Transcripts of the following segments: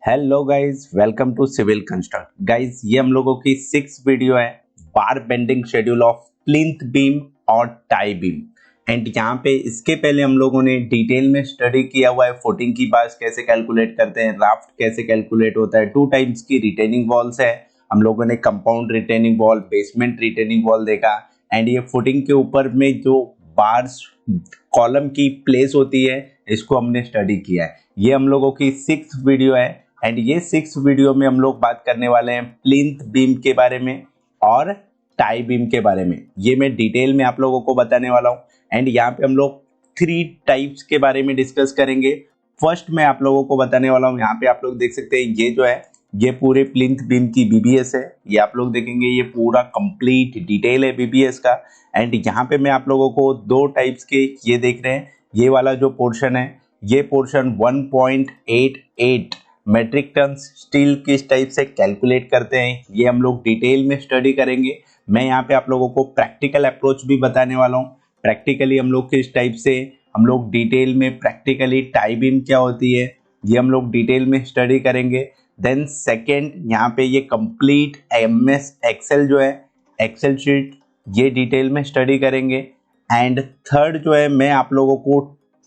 Hello guys, welcome to civil construct. Guys, ये हम लोगों की 6 वीडियो है bar bending schedule of plinth beam और टाई बीम। एंड यहाँ पे इसके पहले हम लोगों ने डिटेल में स्टडी किया हुआ है फुटिंग की बार्स कैसे कैलकुलेट करते हैं, राफ्ट कैसे कैलकुलेट होता है। 2 टाइप्स की रिटेनिंग वॉल्स है, हम लोगों ने compound retaining wall, basement retaining wall देखा। एंड ये फुटिंग के ऊपर में जो बार्स कॉलम की प्लेस होती है, इसको हमने स्टडी किया है। ये हम लोगों की 6 वीडियो है एंड ये 6 वीडियो में हम लोग बात करने वाले हैं प्लिंथ बीम के बारे में और टाई बीम के बारे में। ये मैं डिटेल में आप लोगों को बताने वाला हूँ। एंड यहाँ पे हम लोग 3 टाइप्स के बारे में डिस्कस करेंगे। फर्स्ट मैं आप लोगों को बताने वाला हूँ, यहाँ पे आप लोग देख सकते हैं ये जो है ये पूरे प्लिंथ बीम की बीबीएस है। ये आप लोग देखेंगे ये पूरा कंप्लीट डिटेल है बीबीएस का। एंड यहाँ पे मैं आप लोगों को 2 टाइप्स के ये देख रहे हैं, ये वाला जो पोर्शन है, ये पोर्शन 1.88 मेट्रिक टन स्टील किस टाइप से कैलकुलेट करते हैं, ये हम लोग डिटेल में स्टडी करेंगे। मैं यहाँ पे आप लोगों को प्रैक्टिकल अप्रोच भी बताने वाला हूँ। प्रैक्टिकली हम लोग किस टाइप से हम लोग डिटेल में प्रैक्टिकली टाई बीम क्या होती है, ये हम लोग डिटेल में स्टडी करेंगे। देन सेकेंड, यहाँ पे ये कंप्लीट एमएस एक्सेल जो है, एक्सेल शीट, ये डिटेल में स्टडी करेंगे। एंड थर्ड जो है मैं आप लोगों को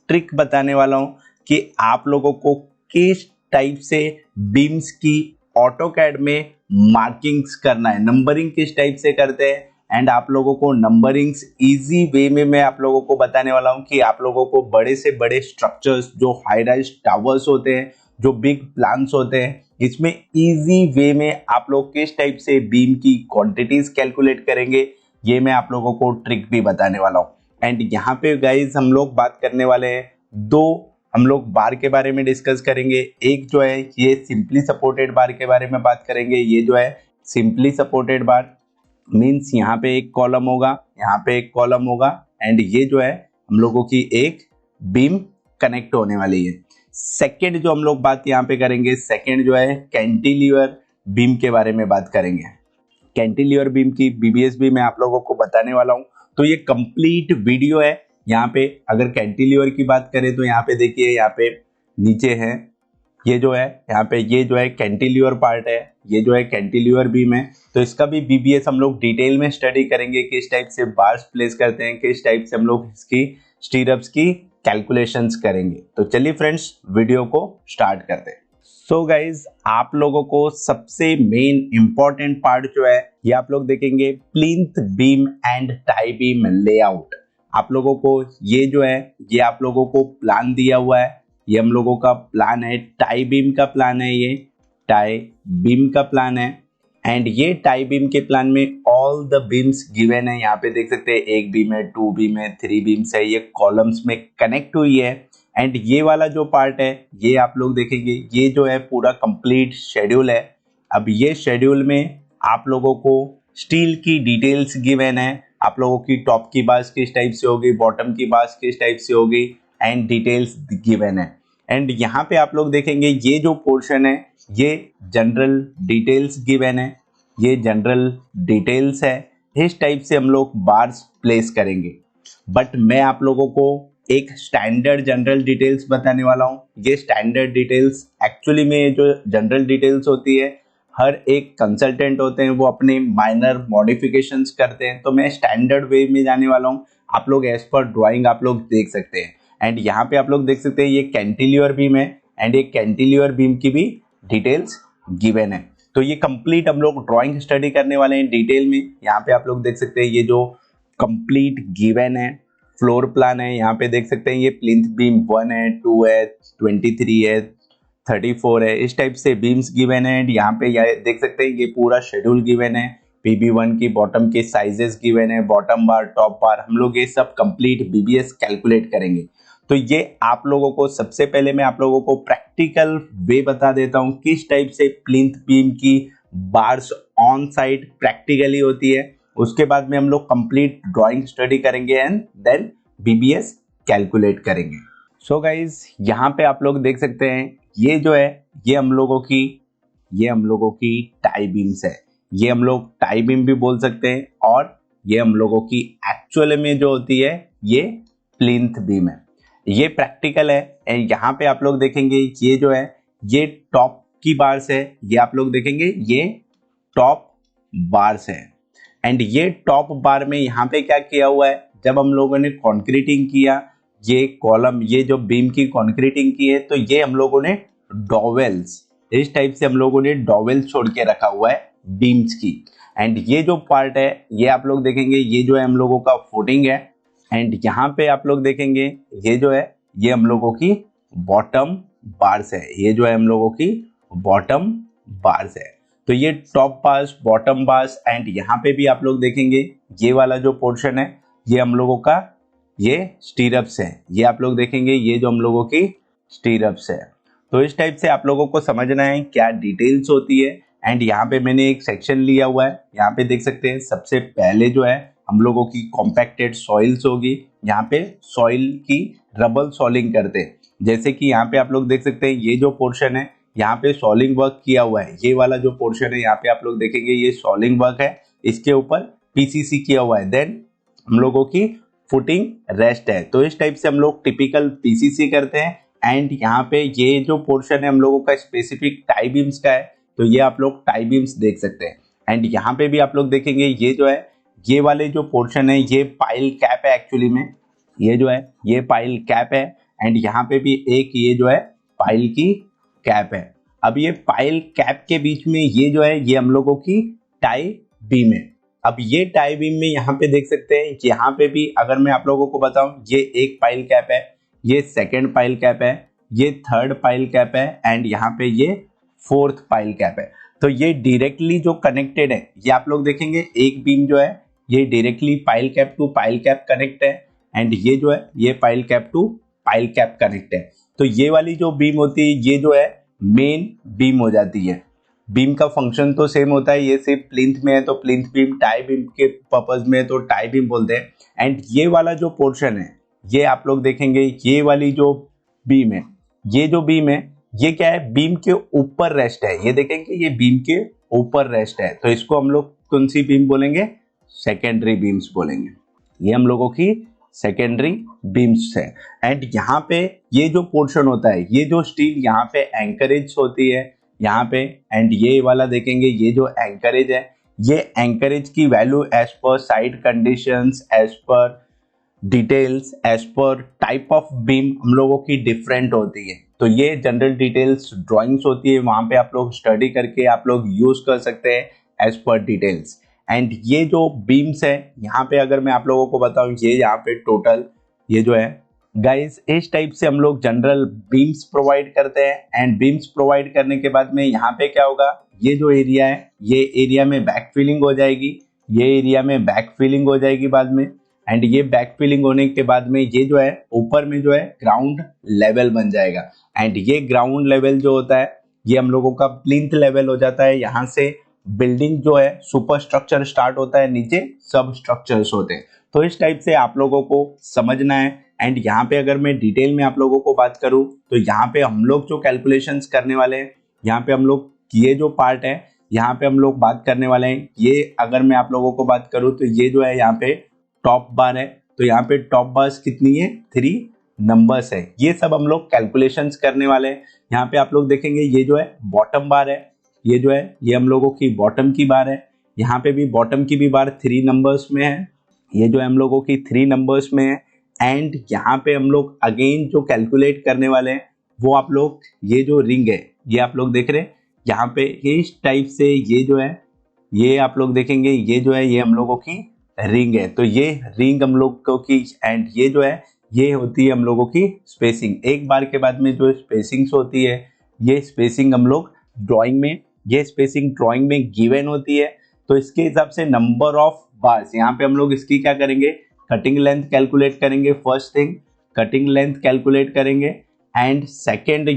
ट्रिक बताने वाला हूँ कि आप लोगों को किस टाइप से बीम्स की ऑटोकैड में मार्किंग्स करना है, नंबरिंग किस टाइप से करते हैं। एंड आप लोगों को नंबरिंग्स इजी वे में मैं आप लोगों को बताने वाला हूं कि आप लोगों को बड़े से बड़े स्ट्रक्चर्स जो हाई राइज टावर्स होते हैं, जो बिग प्लान्स होते हैं, इसमें इजी वे में आप लोग किस टाइप से बीम की क्वांटिटीज कैलकुलेट करेंगे, ये मैं आप लोगों को ट्रिक भी बताने वाला हूं। एंड यहाँ पे गाइज हम लोग बात करने वाले हैं, 2 हम लोग बार के बारे में डिस्कस करेंगे। एक जो है ये सिंपली सपोर्टेड बार के बारे में बात करेंगे। ये जो है सिंपली सपोर्टेड बार मींस यहाँ पे एक कॉलम होगा, यहाँ पे एक कॉलम होगा एंड ये जो है हम लोगों की एक बीम कनेक्ट होने वाली है। सेकेंड जो हम लोग बात यहाँ पे करेंगे, सेकेंड जो है कैंटिलीवर बीम के बारे में बात करेंगे। कैंटिलीवर बीम की बीबीएस भी मैं आप लोगों को बताने वाला हूँ। तो ये कंप्लीट वीडियो है। यहाँ पे अगर कैंटिलीवर की बात करें तो यहाँ पे देखिए, यहाँ पे नीचे है ये जो है, यहाँ पे ये जो है कैंटिलीवर पार्ट है, ये जो है कैंटिलीवर बीम है। तो इसका भी बीबीएस हम लोग डिटेल में स्टडी करेंगे, किस टाइप से बार्स प्लेस करते हैं, किस टाइप से हम लोग इसकी स्टीरअप्स की कैलकुलेशंस करेंगे। तो चलिए फ्रेंड्स, वीडियो को स्टार्ट करते हैं। सो गाइज, आप लोगों को सबसे मेन इंपॉर्टेंट पार्ट जो है ये आप लोग देखेंगे plinth beam and tie beam layout. आप लोगों को ये जो है ये आप लोगों को प्लान दिया हुआ है, ये हम लोगों का प्लान है, टाई बीम का प्लान है, ये टाई बीम का प्लान है। एंड ये टाई बीम के प्लान में ऑल द बीम्स गिवन है। यहाँ पे देख सकते हैं 1 बीम है, 2 बीम है, 3 बीम्स है, ये कॉलम्स में कनेक्ट हुई है। एंड ये वाला जो पार्ट है ये आप लोग देखेंगे, ये जो है पूरा कंप्लीट शेड्यूल है। अब ये शेड्यूल में आप लोगों को स्टील की डिटेल्स गिवन है, आप लोगों की टॉप की बार्स किस टाइप से होगी, बॉटम की बार्स किस टाइप से होगी, एंड डिटेल्स गिवन है। एंड यहाँ पे आप लोग देखेंगे ये जो पोर्शन है ये जनरल डिटेल्स गिवन है, ये जनरल डिटेल्स है। इस टाइप से हम लोग बार्स प्लेस करेंगे। बट मैं आप लोगों को एक स्टैंडर्ड जनरल डिटेल्स बताने वाला हूँ। ये स्टैंडर्ड डिटेल्स एक्चुअली में जो जनरल डिटेल्स होती है, हर एक कंसल्टेंट होते हैं वो अपने माइनर मॉडिफिकेशंस करते हैं। तो मैं स्टैंडर्ड वे में जाने वाला हूँ, आप लोग एज पर ड्राइंग आप लोग देख सकते हैं। एंड यहाँ पे आप लोग देख सकते हैं ये कैंटिलीवर बीम है एंड ये कैंटिलीवर बीम की भी डिटेल्स गिवन है। तो ये कंप्लीट हम लोग ड्राइंग स्टडी करने वाले हैं डिटेल में। यहाँ पे आप लोग देख सकते हैं ये जो कंप्लीट गिवन है फ्लोर प्लान है, यहाँ पे देख सकते हैं ये प्लिंथ बीम 1 है, 2 है, 23 है, 34 है, इस टाइप से बीम्स गिवन है। एंड यहाँ पे देख सकते हैं ये पूरा शेड्यूल गिवन है, PB1 की बॉटम के साइजेस गिवन है, बॉटम बार, टॉप बार, हम लोग ये सब कंप्लीट बीबीएस कैलकुलेट करेंगे। तो ये आप लोगों को सबसे पहले मैं आप लोगों को प्रैक्टिकल वे बता देता हूँ किस टाइप से प्लिंथ बीम की बार्स ऑन साइट प्रैक्टिकली होती है। उसके बाद में हम लोग कंप्लीट ड्राइंग स्टडी करेंगे एंड देन बीबीएस कैलकुलेट करेंगे। सो गाइज, यहाँ पे आप लोग देख सकते हैं ये जो है ये हम लोगों की टाई बीम्स है। ये हम लोग टाई बीम भी बोल सकते हैं और ये हम लोगों की एक्चुअल में जो होती है ये प्लिंथ बीम है। ये प्रैक्टिकल है। एंड यहाँ पे आप लोग देखेंगे ये जो है ये टॉप की बार्स है, ये आप लोग देखेंगे ये टॉप बार्स है। एंड ये टॉप बार में यहाँ पे क्या किया हुआ है, जब हम लोगों ने कॉन्क्रीटिंग किया, ये कॉलम, ये जो बीम की कॉन्क्रीटिंग की है, तो ये हम लोगों ने डॉवेल्स, इस टाइप से हम लोगों ने डॉवेल्स छोड़ के रखा हुआ है बीम्स की। एंड ये जो पार्ट है, ये आप लोग देखेंगे ये जो है हम लोगों का फुटिंग है। एंड यहाँ पे आप लोग देखेंगे ये जो है ये हम लोगों की बॉटम बार्स है, ये जो है हम लोगों की बॉटम बार्स है। तो ये top bars, bottom bars, and यहाँ पे भी आप लोग देखेंगे ये वाला जो पोर्शन है ये हम लोगों का ये स्टीरअप्स है, ये आप लोग देखेंगे ये जो हम लोगों की स्टीरअप्स है। तो इस टाइप से आप लोगों को समझना है क्या डिटेल्स होती है। एंड यहाँ पे मैंने एक सेक्शन लिया हुआ है, यहाँ पे देख सकते हैं सबसे पहले जो है हम लोगों की कॉम्पैक्टेड सॉइल्स होगी, यहाँ पे सॉइल की रबल सॉलिंग करते हैं। जैसे कि यहाँ पे आप लोग देख सकते हैं ये जो पोर्शन है यहाँ पे सॉलिंग वर्क किया हुआ है, ये वाला जो पोर्शन है यहाँ पे आप लोग देखेंगे ये सॉलिंग वर्क है, इसके ऊपर पीसीसी किया हुआ है, देन हम लोगों की फुटिंग रेस्ट है। तो इस टाइप से हम लोग टिपिकल पीसीसी करते हैं। एंड यहाँ पे ये जो पोर्शन है हम लोगों का स्पेसिफिक टाई बीम्स का है, तो ये आप लोग टाई बीम्स देख सकते हैं। एंड यहाँ पे भी आप लोग देखेंगे ये जो है ये वाले जो पोर्शन है ये पाइल कैप है, एक्चुअली में ये जो है ये पाइल कैप है। एंड यहाँ पे भी एक ये जो है पाइल की कैप है। अब ये पाइल कैप के बीच में ये जो है ये हम लोगों की टाई बीम है। अब ये टाई बीम में यहाँ पे देख सकते हैं, यहाँ पे भी अगर मैं आप लोगों को बताऊं ये एक पाइल कैप है, ये सेकंड पाइल कैप है, ये थर्ड पाइल कैप है, एंड यहाँ पे ये फोर्थ पाइल कैप है। तो ये डायरेक्टली जो कनेक्टेड है, ये आप लोग देखेंगे एक बीम जो है ये directly pile cap to pile cap connect है, एंड ये जो है ये pile cap to pile cap connect है। तो ये वाली जो बीम होती है ये जो है मेन बीम हो जाती है। बीम का फंक्शन तो सेम होता है, ये सिर्फ प्लिंथ में है तो प्लिंथ बीम, टाई बीम के पर्पज में तो टाई बीम बोलते हैं। एंड ये वाला जो पोर्शन है ये आप लोग देखेंगे ये वाली जो बीम है, ये जो बीम है ये क्या है, बीम के ऊपर रेस्ट है, ये देखेंगे ये बीम के ऊपर रेस्ट है। तो इसको हम लोग कौन सी बीम बोलेंगे, सेकेंडरी बीम्स बोलेंगे, ये हम लोगों की सेकेंडरी बीम्स है। एंड यहाँ पे ये जो पोर्शन होता है, ये जो स्टील यहाँ पे एंकरेज होती है यहाँ पे, एंड ये वाला देखेंगे ये जो एंकरेज है, ये एंकरेज की value as per side conditions, as per details, as per type of beam हम लोगों की डिफरेंट होती है। तो ये जनरल डिटेल्स ड्राइंग्स होती है, वहां पे आप लोग स्टडी करके आप लोग यूज कर सकते हैं एज पर डिटेल्स। एंड ये जो बीम्स है यहाँ पे अगर मैं आप लोगों को बताऊं, ये यहाँ पे टोटल ये जो है गाइस इस टाइप से हम लोग जनरल बीम्स प्रोवाइड करते हैं। एंड बीम्स प्रोवाइड करने के बाद में यहाँ पे क्या होगा, ये जो एरिया है ये एरिया में बैक फिलिंग हो जाएगी, ये एरिया में बैक फिलिंग हो जाएगी बाद में। एंड ये बैक फिलिंग होने के बाद में ये जो है ऊपर में जो है ग्राउंड लेवल बन जाएगा। एंड ये ग्राउंड लेवल जो होता है ये हम लोगों का प्लिंथ लेवल हो जाता है। यहाँ से बिल्डिंग जो है सुपर स्ट्रक्चर स्टार्ट होता है, नीचे सब स्ट्रक्चर्स होते हैं। तो इस टाइप से आप लोगों को समझना है। एंड यहाँ पे अगर मैं डिटेल में आप लोगों को बात करूँ तो यहाँ पे हम लोग जो कैलकुलेशंस करने वाले हैं, यहाँ पे हम लोग ये जो पार्ट है यहाँ पे हम लोग बात करने वाले हैं, ये अगर मैं आप लोगों को बात करूँ तो ये जो है यहाँ पे टॉप बार है, तो यहाँ पे टॉप बार्स कितनी है, 3 नंबर्स है। ये सब हम लोग कैलकुलेशंस करने वाले हैं। यहाँ पे आप लोग देखेंगे ये जो है बॉटम बार है, ये जो है ये हम लोगों की बॉटम की बार है, यहाँ पे भी बॉटम की भी बार 3 नंबर्स में है, ये जो है हम लोगों की 3 नंबर्स में है। एंड यहाँ पे हम लोग अगेन जो कैलकुलेट करने वाले हैं वो आप लोग ये जो रिंग है ये आप लोग देख रहे हैं, यहाँ पे इस टाइप से ये जो है ये आप लोग देखेंगे ये जो है ये हम लोगों की रिंग है। तो ये रिंग हम लोगों की, एंड ये जो है ये होती है हम लोगों की स्पेसिंग। एक बार के बाद में जो स्पेसिंग्स होती है ये स्पेसिंग हम लोग ड्राइंग में, ये स्पेसिंग ड्राइंग में गिवन होती है। तो इसके हिसाब से नंबर ऑफ बार्स यहाँ पे हम लोग इसकी क्या करेंगे, कटिंग लेंथ कैलकुलेट करेंगे। First thing cutting length calculate करेंगे। एंड सेकेंड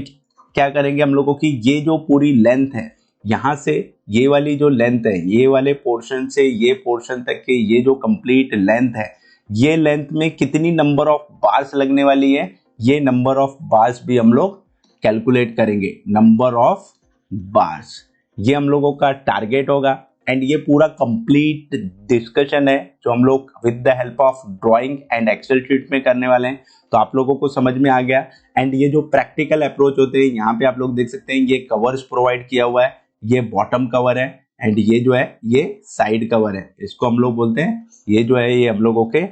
क्या करेंगे हम लोगों की ये जो पूरी लेंथ है यहाँ से ये वाली जो लेंथ है, ये वाले पोर्शन से ये पोर्शन तक के ये जो कंप्लीट लेंथ है, ये लेंथ में कितनी नंबर ऑफ बार्स लगने वाली है, ये नंबर ऑफ बार्स भी हम लोग कैलकुलेट करेंगे। नंबर ऑफ बार्स ये हम लोगों का टारगेट होगा। एंड ये पूरा कंप्लीट डिस्कशन है जो हम लोग with the help of drawing and excel sheet में करने वाले हैं। तो आप लोगों को समझ में आ गया। एंड ये जो प्रैक्टिकल अप्रोच होते हैं, यहाँ पे आप लोग देख सकते हैं ये कवर्स प्रोवाइड किया हुआ है, ये बॉटम कवर है एंड ये जो है ये साइड कवर है, इसको हम लोग बोलते हैं, ये जो है ये हम लोगों के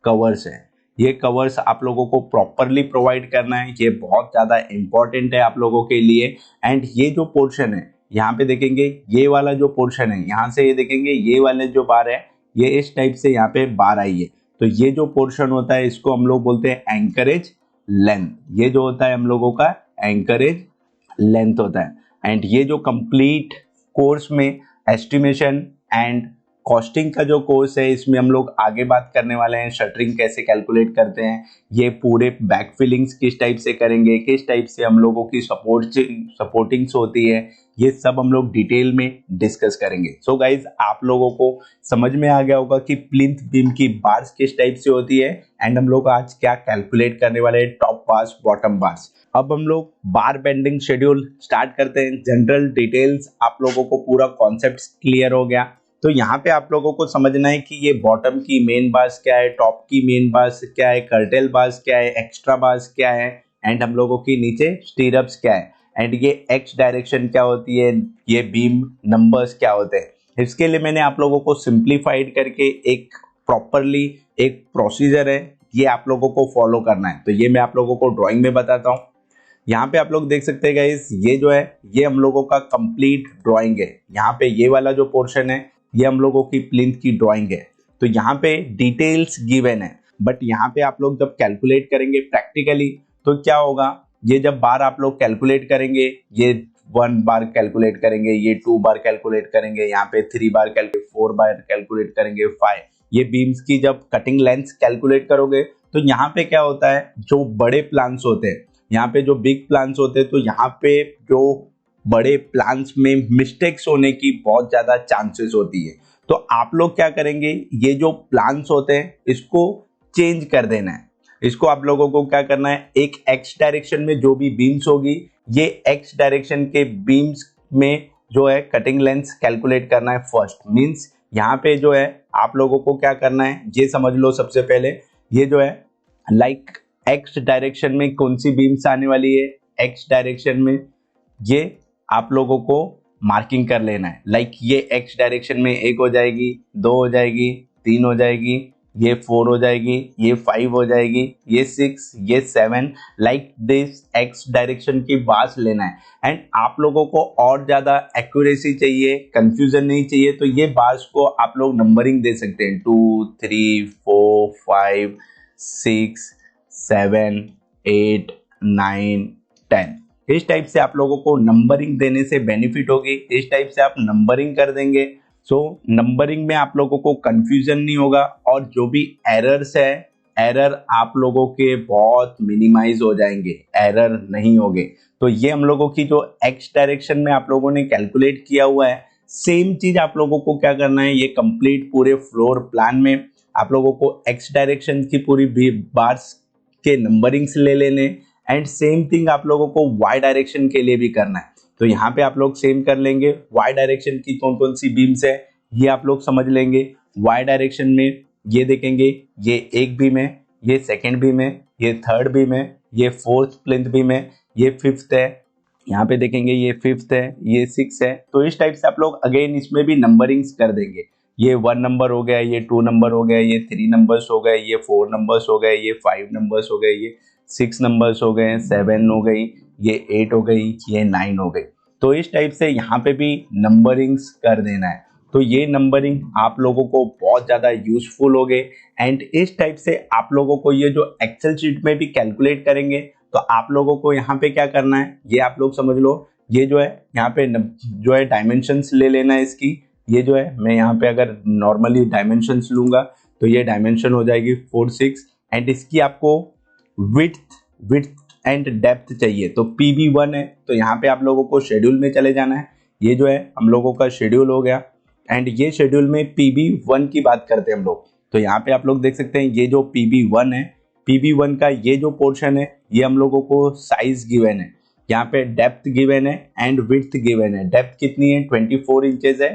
कवर्स है। ये कवर्स आप लोगों को प्रॉपरली प्रोवाइड करना है, ये बहुत ज़्यादा इंपॉर्टेंट है आप लोगों के लिए। एंड ये जो पोर्शन है यहाँ पे देखेंगे, ये वाला जो पोर्शन है यहाँ से ये देखेंगे, ये वाले जो बार है ये इस टाइप से यहाँ पे बार आई है, तो ये जो पोर्शन होता है इसको हम लोग बोलते हैं एंकरेज लेंथ। ये जो होता है हम लोगों का एंकरेज लेंथ होता है। एंड ये जो कंप्लीट कोर्स में एस्टिमेशन एंड कॉस्टिंग का जो कोर्स है, इसमें हम लोग आगे बात करने वाले हैं शटरिंग कैसे कैलकुलेट करते हैं, ये पूरे बैक फिलिंग्स किस टाइप से करेंगे, किस टाइप से हम लोगों की सपोर्टिंग्स होती है, ये सब हम लोग डिटेल में डिस्कस करेंगे। सो गाइज आप लोगों को समझ में आ गया होगा कि प्लिंथ बीम की बार्स किस टाइप से होती है एंड हम लोग आज क्या कैलकुलेट करने वाले हैं, टॉप बार्स बॉटम बार्स। अब हम लोग बार बेंडिंग शेड्यूल स्टार्ट करते हैं। जनरल डिटेल्स आप लोगों को पूरा कॉन्सेप्ट क्लियर हो गया, तो यहाँ पे आप लोगों को समझना है कि ये बॉटम की मेन बार्स क्या है, टॉप की मेन बार्स क्या है, कर्टेल बार्स क्या है, एक्स्ट्रा बार्स क्या है एंड हम लोगों की नीचे स्टीरअप्स क्या है एंड ये एक्स डायरेक्शन क्या होती है, ये बीम नंबर्स क्या होते हैं। इसके लिए मैंने आप लोगों को सिंप्लीफाइड करके एक प्रॉपरली एक प्रोसीजर है, ये आप लोगों को फॉलो करना है, तो ये मैं आप लोगों को ड्राइंग में बताता हूँ। यहाँ पे आप लोग देख सकते हैं गाइस, ये जो है ये हम लोगों का कंप्लीट ड्राइंग है। यहाँ पे ये वाला जो पोर्शन है ये हम लोगों की प्लिंथ की ड्राइंग है, तो यहाँ पे डिटेल्स गिवन है, बट यहाँ पे आप लोग जब कैलकुलेट करेंगे प्रैक्टिकली तो क्या होगा, ये जब बार आप लोग कैलकुलेट करेंगे, ये 1 बार कैलकुलेट करेंगे, ये 2 बार कैलकुलेट करेंगे, यहाँ पे 3 बार कैलकुलेट, 4 बार कैलकुलेट करेंगे, 5, ये बीम्स की जब कटिंग लेंथ कैलकुलेट करोगे तो यहाँ पे क्या होता है, जो बड़े प्लान्स होते हैं, यहाँ पे जो बिग प्लान्स होते हैं, तो यहाँ पे जो बड़े प्लान्स में मिस्टेक्स होने की बहुत ज्यादा चांसेस होती है। तो आप लोग क्या करेंगे, ये जो प्लान्स होते हैं इसको चेंज कर देना है। इसको आप लोगों को क्या करना है, एक एक्स डायरेक्शन में जो भी बीम्स होगी, ये एक्स डायरेक्शन के बीम्स में जो है कटिंग लेंथ कैलकुलेट करना है फर्स्ट। मींस यहाँ पे जो है आप लोगों को क्या करना है, ये समझ लो सबसे पहले, ये जो है लाइक एक्स डायरेक्शन में कौन सी बीम्स आने वाली है, एक्स डायरेक्शन में ये आप लोगों को मार्किंग कर लेना है। लाइक ये एक्स डायरेक्शन में 1 हो जाएगी, 2 हो जाएगी, 3 हो जाएगी, ये 4 हो जाएगी, ये 5 हो जाएगी, ये 6, ये 7, लाइक दिस एक्स डायरेक्शन की बार्स लेना है। एंड आप लोगों को और ज्यादा एक्यूरेसी चाहिए, कंफ्यूजन नहीं चाहिए, तो ये बार्स को आप लोग नंबरिंग दे सकते हैं, 2, 3, 4, 5, 6, 7, 8, 9, 10। इस टाइप से आप लोगों को नंबरिंग देने से बेनिफिट होगी। इस टाइप से आप नंबरिंग कर देंगे, सो नंबरिंग में आप लोगों को कंफ्यूजन नहीं होगा और जो भी एरर्स है, एरर आप लोगों के बहुत मिनिमाइज हो जाएंगे, एरर नहीं होंगे। तो ये हम लोगों की जो एक्स डायरेक्शन में आप लोगों ने कैलकुलेट किया हुआ है, सेम चीज आप लोगों को क्या करना है, ये कंप्लीट पूरे फ्लोर प्लान में आप लोगों को एक्स डायरेक्शन की पूरी बार्स के नंबरिंग्स ले लेने एंड सेम थिंग आप लोगों को वाई डायरेक्शन के लिए भी करना है। तो यहाँ पे आप लोग सेम कर लेंगे, वाई डायरेक्शन की कौन कौन सी बीम्स है ये आप लोग समझ लेंगे। वाई डायरेक्शन में ये देखेंगे, ये एक बीम है, ये सेकेंड बीम है, ये थर्ड बीम है, ये फोर्थ प्लिंथ बीम है, ये फिफ्थ है, यहाँ पे देखेंगे ये फिफ्थ है, ये 6 है। तो इस टाइप से आप लोग अगेन इसमें भी नंबरिंग्स कर देंगे, ये 1 नंबर हो गया, ये 2 नंबर हो गया, ये 3 नंबर्स हो गए, ये 4 नंबर्स हो गए, ये 5 नंबर्स हो गए, ये 6 नंबर्स हो गए, 7 हो गई, ये 8 हो गई, ये 9 हो गई। तो इस टाइप से यहाँ पे भी नंबरिंग्स कर देना है। तो ये नंबरिंग आप लोगों को बहुत ज़्यादा यूजफुल हो गए एंड इस टाइप से आप लोगों को ये जो एक्सेल शीट में भी कैलकुलेट करेंगे तो आप लोगों को यहाँ पे क्या करना है, ये आप लोग समझ लो। ये जो है यहाँ पे जो है डायमेंशंस ले लेना है इसकी। ये जो है मैं यहाँ पे अगर नॉर्मली डायमेंशंस लूंगा तो ये डायमेंशन हो जाएगी 4, 6 एंड इसकी आपको विड्थ एंड डेप्थ चाहिए। तो PB1 है, तो यहाँ पे आप लोगों को शेड्यूल में चले जाना है। ये जो है हम लोगों का शेड्यूल हो गया एंड ये शेड्यूल में PB1 की बात करते हैं हम लोग। तो यहाँ पे आप लोग देख सकते हैं ये जो PB1 है, PB1 का ये जो पोर्शन है ये हम लोगों को साइज गिवन है, यहाँ पे डेप्थ गिवन है एंड विड्थ गिवन है। डेप्थ कितनी है, 24 इंचेस है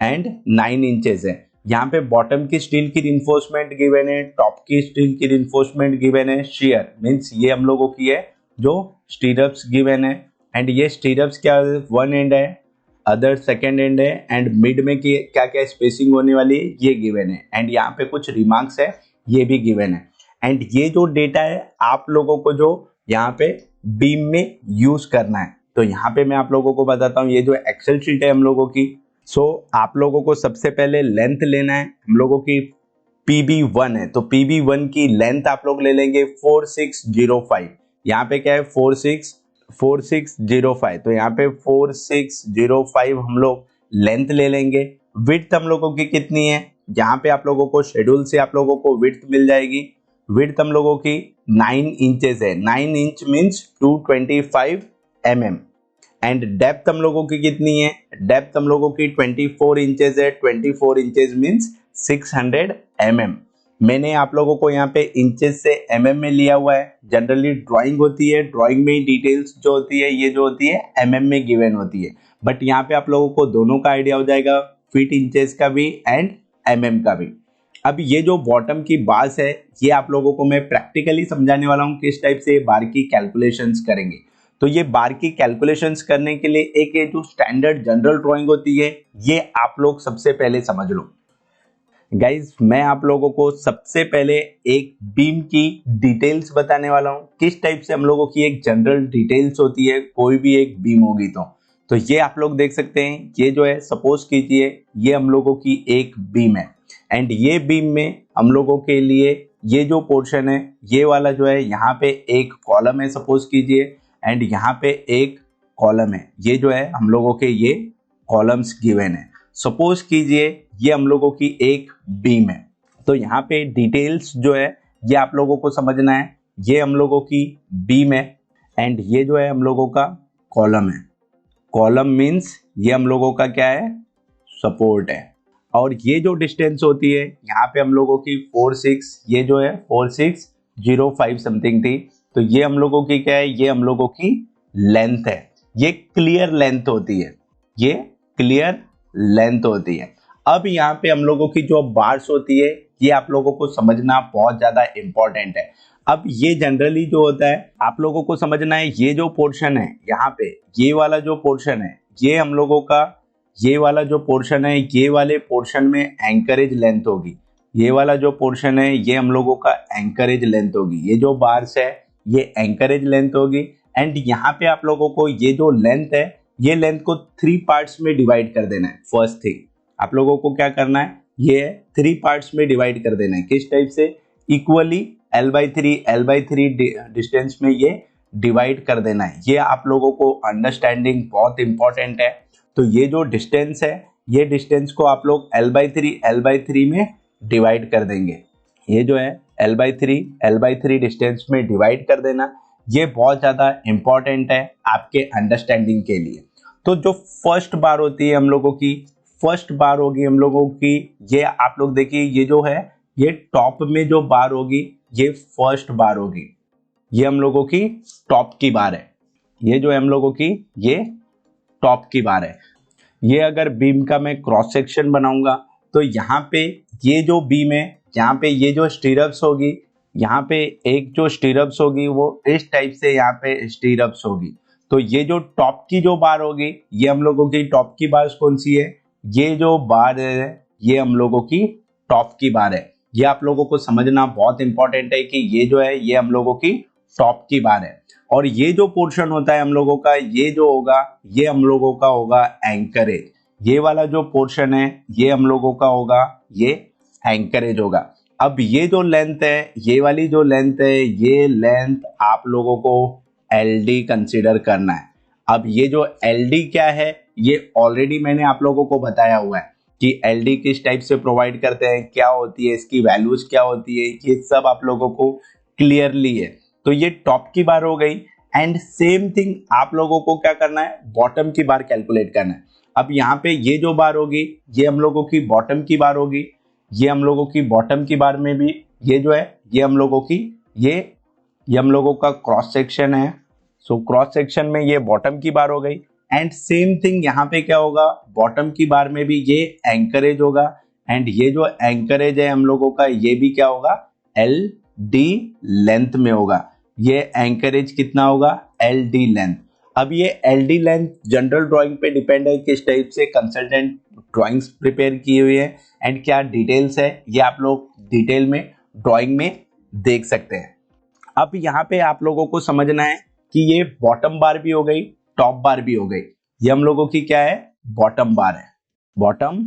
एंड 9 इंचेस है। यहाँ पे बॉटम की स्टील की रिइंफोर्समेंट गिवन है, टॉप की स्टील की रिइंफोर्समेंट गिवन है, शेयर मींस ये हम लोगों की है जो स्टीरअप्स गिवन है, एंड ये स्टीरअप्स क्या वन एंड है, अदर सेकेंड एंड है, एंड मिड में क्या क्या स्पेसिंग होने वाली है ये गिवन है, एंड यहाँ पे कुछ रिमार्क्स है ये भी गिवन है। एंड ये जो डेटा है आप लोगों को जो यहाँ पे बीम में यूज करना है, तो यहाँ पे मैं आप लोगों को बताता हूँ ये जो एक्सेल शीट है हम लोगों की। सो आप लोगों को सबसे पहले लेंथ लेना है, हम लोगों की PB1 है तो PB1 की लेंथ आप लोग ले लेंगे 4605। यहाँ पे क्या है 4605, तो यहाँ पे 4605 हम लोग लेंथ ले लेंगे। विड्थ हम लोगों की कितनी है, यहाँ पे आप लोगों को शेड्यूल से आप लोगों को विड्थ मिल जाएगी। विड्थ हम लोगों की 9 इंचेस है, 9 inch means 225 mm। And depth हम लोगों की कितनी है, डेप्थ हम लोगों की 24 इंचेस है, 24 इंचेस मीन्स 600 mm। मैंने आप लोगों को यहाँ पे इंचेस से mm में लिया हुआ है, जनरली ड्राइंग होती है, ड्राइंग में डिटेल्स जो होती है ये जो होती है mm में गिवन होती है, बट यहाँ पे आप लोगों को दोनों का आइडिया हो जाएगा, फीट इंचेस का भी एंड mm का भी। अब ये जो बॉटम की बार्स है ये आप लोगों को मैं प्रैक्टिकली समझाने वाला हूँ किस टाइप से बार की कैलकुलेशंस करेंगे। तो ये बार की कैलकुलेशंस करने के लिए एक ये जो स्टैंडर्ड जनरल ड्राइंग होती है ये आप लोग सबसे पहले समझ लो। गाइज मैं आप लोगों को सबसे पहले एक बीम की डिटेल्स बताने वाला हूँ, किस टाइप से हम लोगों की एक जनरल डिटेल्स होती है कोई भी एक बीम होगी तो ये आप लोग देख सकते हैं, ये जो है सपोज कीजिए ये हम लोगों की एक बीम है, एंड ये बीम में हम लोगों के लिए ये जो पोर्शन है ये वाला जो है यहाँ पे एक कॉलम है सपोज कीजिए, एंड यहाँ पे एक कॉलम है, ये जो है हम लोगों के ये कॉलम्स गिवन है। सपोज कीजिए ये हम लोगों की एक बीम है, तो यहाँ पे डिटेल्स जो है ये आप लोगों को समझना है, ये हम लोगों की बीम है, एंड ये जो है हम लोगों का कॉलम है। कॉलम मीन्स ये हम लोगों का क्या है, सपोर्ट है। और ये जो डिस्टेंस होती है यहाँ पे हम लोगों की 46, ये जो है 4605 समथिंग थी, तो ये हम लोगों की क्या है, ये हम लोगों की लेंथ है, ये क्लियर लेंथ होती है, ये क्लियर लेंथ होती है। अब यहाँ पे हम लोगों की जो बार्स होती है ये आप लोगों को समझना बहुत ज्यादा इंपॉर्टेंट है। अब ये जनरली जो होता है आप लोगों को समझना है, ये जो पोर्शन है यहाँ पे ये वाला जो पोर्शन है ये हम लोगों का, ये वाला जो पोर्शन है ये वाले पोर्शन में एंकरेज लेंथ होगी, ये वाला जो पोर्शन है ये हम लोगों का एंकरेज लेंथ होगी, ये जो बार्स है ये एंकरेज लेंथ होगी। एंड यहाँ पे आप लोगों को ये जो लेंथ है ये लेंथ को 3 पार्ट्स में डिवाइड कर देना है। फर्स्ट थिंग आप लोगों को क्या करना है, ये 3 पार्ट्स में डिवाइड कर देना है, किस टाइप से, इक्वली L/3 डिस्टेंस में ये डिवाइड कर देना है। ये आप लोगों को अंडरस्टैंडिंग बहुत इंपॉर्टेंट है। तो ये जो डिस्टेंस है ये डिस्टेंस को आप लोग L/3 में डिवाइड कर देंगे, ये जो है L/3 डिस्टेंस में डिवाइड कर देना, ये बहुत ज़्यादा इंपॉर्टेंट है आपके अंडरस्टैंडिंग के लिए। तो जो फर्स्ट बार होती है हम लोगों की, फर्स्ट बार होगी हम लोगों की, ये आप लोग देखिए ये जो है ये टॉप में जो बार होगी ये फर्स्ट बार होगी, ये हम लोगों की टॉप की बार है, ये जो है हम लोगों की ये टॉप की बार है। ये अगर बीम का मैं क्रॉस सेक्शन बनाऊंगा तो यहाँ पे ये जो बीम है यहाँ पे ये जो स्टीरअप्स होगी, यहाँ पे एक जो स्टीरअप्स होगी वो इस टाइप से यहाँ पे स्टीरअप्स होगी। तो ये जो टॉप की जो बार होगी ये हम लोगों की टॉप की बार कौन सी है, ये जो बार है ये हम लोगों की टॉप की बार है। ये आप लोगों को समझना बहुत इंपॉर्टेंट है कि ये जो है ये हम लोगों की टॉप की बार है। और ये जो पोर्शन होता है हम लोगों का ये जो होगा ये हम लोगों का होगा एंकरेज, ये वाला जो पोर्शन है ये हम लोगों का होगा ये एंकरेज होगा। अब ये जो लेंथ है ये वाली जो लेंथ है ये लेंथ आप लोगों को LD कंसीडर करना है। अब ये जो LD क्या है ये ऑलरेडी मैंने आप लोगों को बताया हुआ है कि LD किस टाइप से प्रोवाइड करते हैं, क्या होती है, इसकी वैल्यूज क्या होती है, ये सब आप लोगों को क्लियरली है। तो ये टॉप की बार हो गई। एंड सेम थिंग आप लोगों को क्या करना है, बॉटम की बार कैलकुलेट करना है। अब यहाँ पे ये जो बार होगी ये हम लोगों की बॉटम की बार होगी, ये हम लोगों की बॉटम की बार में भी ये जो है ये हम लोगों की ये हम लोगों का क्रॉस सेक्शन है। सो क्रॉस सेक्शन में ये बॉटम की बार हो गई। एंड सेम थिंग यहाँ पे क्या होगा, बॉटम की बार में भी ये एंकरेज होगा, एंड ये जो एंकरेज है हम लोगों का ये भी क्या होगा, एल डी लेंथ में होगा। ये एंकरेज कितना होगा, एल डी लेंथ। अब ये L D length general drawing पे डिपेंड है, किस टाइप से कंसल्टेंट ड्राइंग्स प्रिपेयर की हुई है एंड क्या डिटेल्स है, ये आप लोग डिटेल में ड्राइंग में देख सकते हैं। अब यहाँ पे आप लोगों को समझना है कि ये बॉटम बार भी हो गई, टॉप बार भी हो गई। ये हम लोगों की क्या है, बॉटम बार है, बॉटम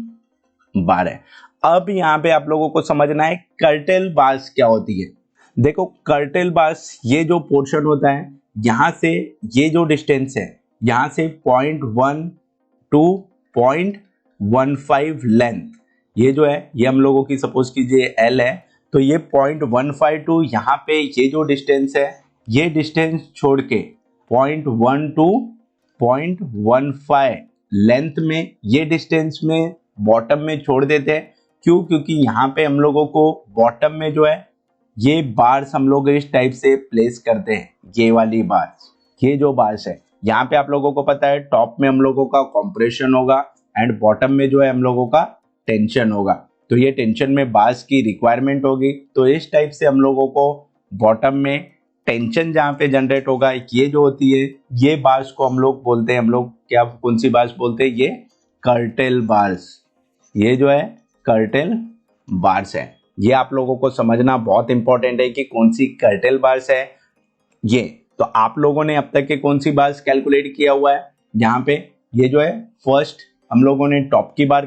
बार है। अब यहाँ पे आप लोगों को समझना है कर्टेल बार्स क्या होती है। देखो कर्टेल बार्स, ये जो पोर्शन होता है यहां से ये जो डिस्टेंस है यहां से 0.1 टू 0.15 लेंथ, ये जो है ये हम लोगों की सपोज कीजिए एल है, तो ये 0.15 टू यहाँ पे ये जो डिस्टेंस है ये डिस्टेंस छोड़ के 0.1 टू 0.15 लेंथ में ये डिस्टेंस में बॉटम में छोड़ देते हैं। क्यों, क्योंकि यहाँ पे हम लोगों को बॉटम में जो है ये बार्स हम लोग इस टाइप से प्लेस करते हैं। ये वाली बार्स, ये जो बार्स है यहाँ पे आप लोगों को पता है टॉप में हम लोगों का कंप्रेशन होगा एंड बॉटम में जो है हम लोगों का टेंशन होगा। तो ये टेंशन में बार्स की रिक्वायरमेंट होगी, तो इस टाइप से हम लोगों को बॉटम में टेंशन जहाँ पे जनरेट होगा ये जो होती है ये बार्स को हम लोग बोलते हैं, हम लोग क्या कौन सी बार्स बोलते हैं, ये कर्टेल बार्स। ये जो है कर्टेल बार्स है। ये आप लोगों को समझना बहुत इंपॉर्टेंट है कि कौन सी कर्टेल बार्स है ये। तो आप लोगों ने अब तक के कौन सी बार्स कैलकुलेट किया हुआ है, यहाँ पे ये जो है फर्स्ट हम लोगों ने टॉप की बार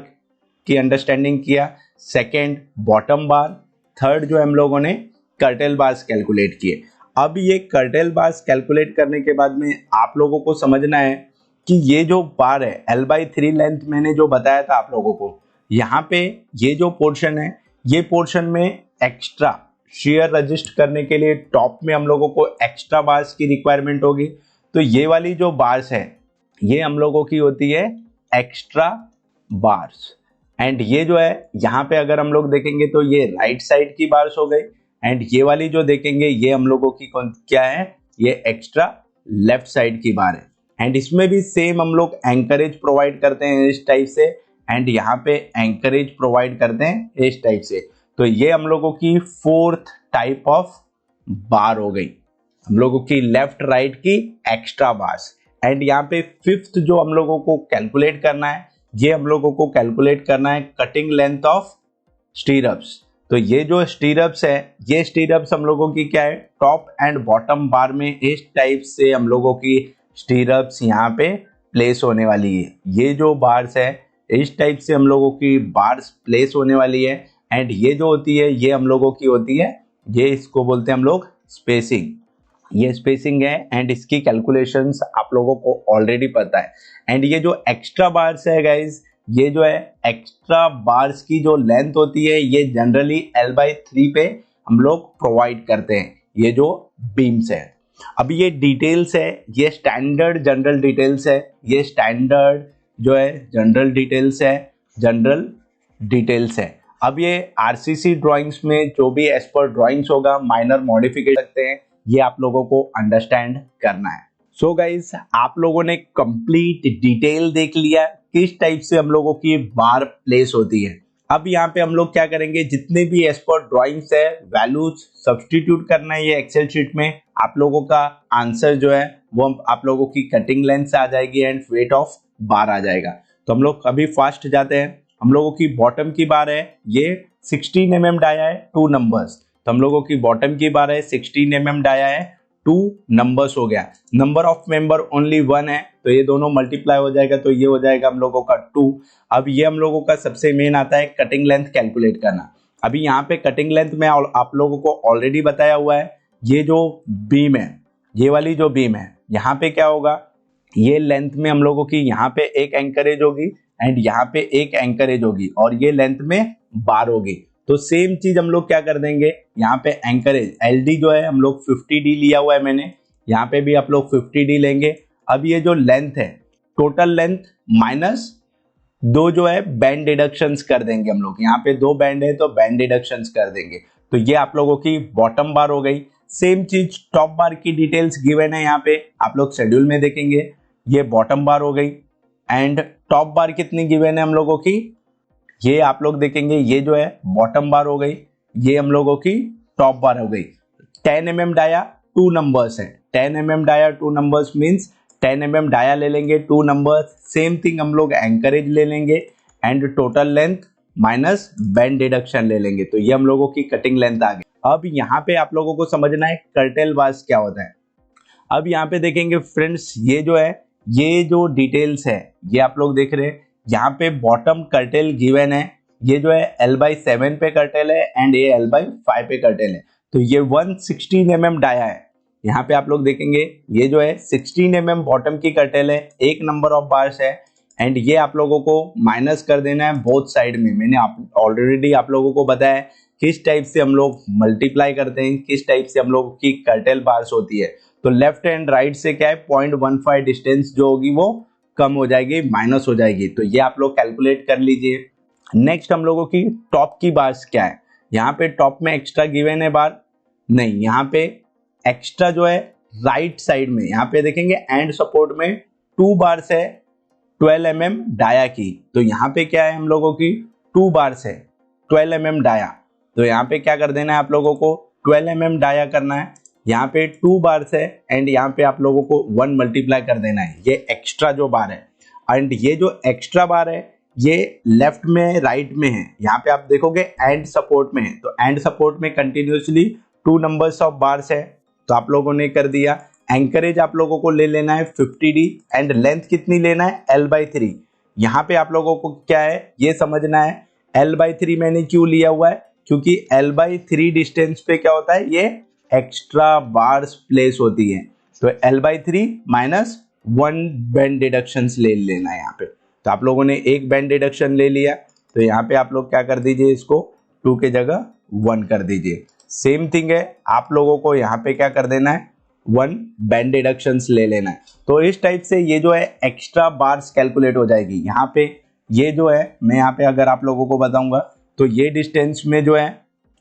की अंडरस्टैंडिंग किया, सेकेंड बॉटम बार, थर्ड जो है हम लोगों ने कर्टेल बार्स कैलकुलेट किए। अब ये कर्टेल बार्स कैलकुलेट करने के बाद में आप लोगों को समझना है कि ये जो बार है L/3 लेंथ मैंने जो बताया था आप लोगों को, यहाँ पे ये जो पोर्शन है ये पोर्शन में एक्स्ट्रा शेयर रजिस्ट करने के लिए टॉप में हम लोगों को एक्स्ट्रा बार्स की रिक्वायरमेंट होगी। तो ये वाली जो बार्स है ये हम लोगों की होती है एक्स्ट्रा बार्स। एंड ये जो है यहाँ पे अगर हम लोग देखेंगे तो ये राइट साइड की बार्स हो गई एंड ये वाली जो देखेंगे ये हम लोगों की क्या है, ये एक्स्ट्रा लेफ्ट साइड की बार है। एंड इसमें भी सेम हम लोग एंकरेज प्रोवाइड करते हैं इस टाइप से एंड यहाँ पे एंकरेज प्रोवाइड करते हैं इस टाइप से। तो ये हम लोगों की फोर्थ टाइप ऑफ बार हो गई, हम लोगों की लेफ्ट राइट की एक्स्ट्रा बार्स। एंड यहाँ पे फिफ्थ जो हम लोगों को कैलकुलेट करना है, ये हम लोगों को कैलकुलेट करना है कटिंग लेंथ ऑफ स्टीरअप्स। तो ये जो स्टीरअप्स है ये स्टीरअप्स हम लोगों की क्या है, टॉप एंड बॉटम बार में इस टाइप से हम लोगों की स्टीरअप्स यहाँ पे प्लेस होने वाली है। ये जो बार्स है इस टाइप से हम लोगों की बार्स प्लेस होने वाली है एंड ये जो होती है ये हम लोगों की होती है, ये इसको बोलते हैं हम लोग स्पेसिंग। ये स्पेसिंग है एंड इसकी कैलकुलेशंस आप लोगों को ऑलरेडी पता है। एंड ये जो एक्स्ट्रा बार्स है गाइज, ये जो है एक्स्ट्रा बार्स की जो लेंथ होती है ये जनरली L/3 पे हम लोग प्रोवाइड करते हैं, ये जो बीम्स है। अब ये डिटेल्स है, ये स्टैंडर्ड जनरल डिटेल्स है, ये स्टैंडर्ड जो है जनरल डिटेल्स है, जनरल डिटेल्स है। अब ये आरसीसी ड्राइंग्स में जो भी एज पर ड्राइंग्स होगा माइनर मॉडिफिकेशन सकते हैं, ये आप लोगों को अंडरस्टैंड करना है। सो गाइज आप लोगों ने कंप्लीट डिटेल देख लिया किस टाइप से हम लोगों की बार प्लेस होती है। अब यहाँ पे हम लोग क्या करेंगे, जितने भी एज पर ड्राइंग्स है वैल्यूज सब्सटीट्यूट करना है ये एक्सेल शीट में। आप लोगों का आंसर जो है वो आप लोगों की कटिंग लेंथ से आ जाएगी एंड वेट ऑफ बार आ जाएगा। तो हम लोग अभी फास्ट जाते हैं। हम लोगों की बॉटम की बार है ये 16 mm डाया है 2 नंबर्स। तो हम लोगों की बॉटम की बार है 16 mm डाया है 2 नंबर्स हो गया। नंबर ऑफ मेंबर ओनली 1 है तो ये दोनों मल्टीप्लाई हो जाएगा तो ये हो जाएगा हम लोगों का 2। अब ये हम लोगों का सबसे मेन आता है कटिंग लेंथ कैलकुलेट करना। अभी यहाँ पे कटिंग लेंथ में आप लोगों को ऑलरेडी बताया हुआ है, ये जो बीम है, ये वाली जो बीम है यहाँ पे क्या होगा, ये लेंथ में हम लोगों की यहाँ पे एक एंकरेज होगी एंड यहाँ पे एक एंकरेज होगी और ये लेंथ में बार होगी। तो सेम चीज हम लोग क्या कर देंगे, यहाँ पे एंकरेज एलडी जो है हम लोग 50D लिया हुआ है मैंने, यहाँ पे भी आप लोग 50D लेंगे। अब ये जो लेंथ है टोटल लेंथ माइनस 2 जो है बैंड डिडक्शंस कर देंगे हम लोग, यहाँ पे 2 बैंड है तो बैंड डिडक्शंस कर देंगे। तो ये आप लोगों की बॉटम बार हो गई। सेम चीज टॉप बार की डिटेल्स गिवन है यहाँ पे, आप लोग शेड्यूल में देखेंगे। ये बॉटम बार हो गई एंड टॉप बार कितनी गिवन है हम लोगों की ये आप लोग देखेंगे ये जो है बॉटम बार हो गई, ये हम लोगों की टॉप बार हो गई। 10 mm डाया 2 नंबर्स है, 10 mm dia 2 numbers means 10 mm dia ले लेंगे 2 नंबर्स, सेम थिंग हम लोग एंकरेज ले लेंगे and total length minus bend deduction ले लेंगे, तो ये हम लोगों की कटिंग लेंथ आ गई। अब यहाँ पे आप लोगों को समझना है कर्टेल बार्स क्या होता है। अब यहाँ पे देखेंगे फ्रेंड्स, ये जो है ये जो डिटेल्स है ये आप लोग देख रहे हैं, यहाँ पे बॉटम कर्टेल गिवन है, ये जो है L/7 पे कर्टेल है एंड ये L/5 पे कर्टेल है, तो ये 116 mm डाया है। यहाँ पे आप लोग देखेंगे ये जो है 16 mm बॉटम की कर्टेल है, एक नंबर ऑफ बार्स है एंड ये आप लोगों को माइनस कर देना है बोथ साइड में। मैंने ऑलरेडी आप लोगों को बताया किस टाइप से हम लोग मल्टीप्लाई करते हैं, किस टाइप से हम लोगों की कर्टेल बार्स होती है। तो लेफ्ट एंड राइट से क्या है 0.15 डिस्टेंस जो होगी वो कम हो जाएगी, माइनस हो जाएगी, तो ये आप लोग कैलकुलेट कर लीजिए। नेक्स्ट हम लोगों की टॉप की बार्स क्या है, यहाँ पे टॉप में एक्स्ट्रा गिवन है बार नहीं, यहाँ पे एक्स्ट्रा जो है राइट साइड में यहाँ पे देखेंगे एंड सपोर्ट में 2 बार्स है 12 mm डाया की, तो यहाँ पे क्या है हम लोगों की 2 बार्स है 12 mm डाया, तो यहाँ पे क्या कर देना है आप लोगों को 12 mm डाया करना है, यहाँ पे 2 बार्स है एंड यहाँ पे आप लोगों को 1 मल्टीप्लाई कर देना है, ये एक्स्ट्रा जो बार है। एंड ये जो एक्स्ट्रा बार है ये लेफ्ट में राइट में है, यहाँ पे आप देखोगे एंड सपोर्ट में है, तो एंड सपोर्ट में कंटिन्यूसली 2 नंबर्स ऑफ बार्स है, तो आप लोगों ने कर दिया। एंकरेज आप लोगों को ले लेना है 50D एंड लेंथ कितनी लेना है L/3। यहाँ पे आप लोगों को क्या है ये समझना है, L/3 मैंने क्यों लिया हुआ है, क्योंकि L/3 डिस्टेंस पे क्या होता है ये एक्स्ट्रा बार्स प्लेस होती है, तो L/3 माइनस 1 बैंड डिडक्शन ले लेना है यहाँ पे, तो आप लोगों ने एक बैंड डिडक्शन ले लिया, तो यहाँ पे आप लोग क्या कर दीजिए इसको 2 के जगह 1 कर दीजिए। सेम थिंग है आप लोगों को यहाँ पे क्या कर देना है 1 बैंड डिडक्शंस ले लेना है, तो इस टाइप से ये जो है एक्स्ट्रा बार्स कैलकुलेट हो जाएगी। यहाँ पे ये जो है मैं यहाँ पे अगर आप लोगों को बताऊंगा तो ये डिस्टेंस में जो है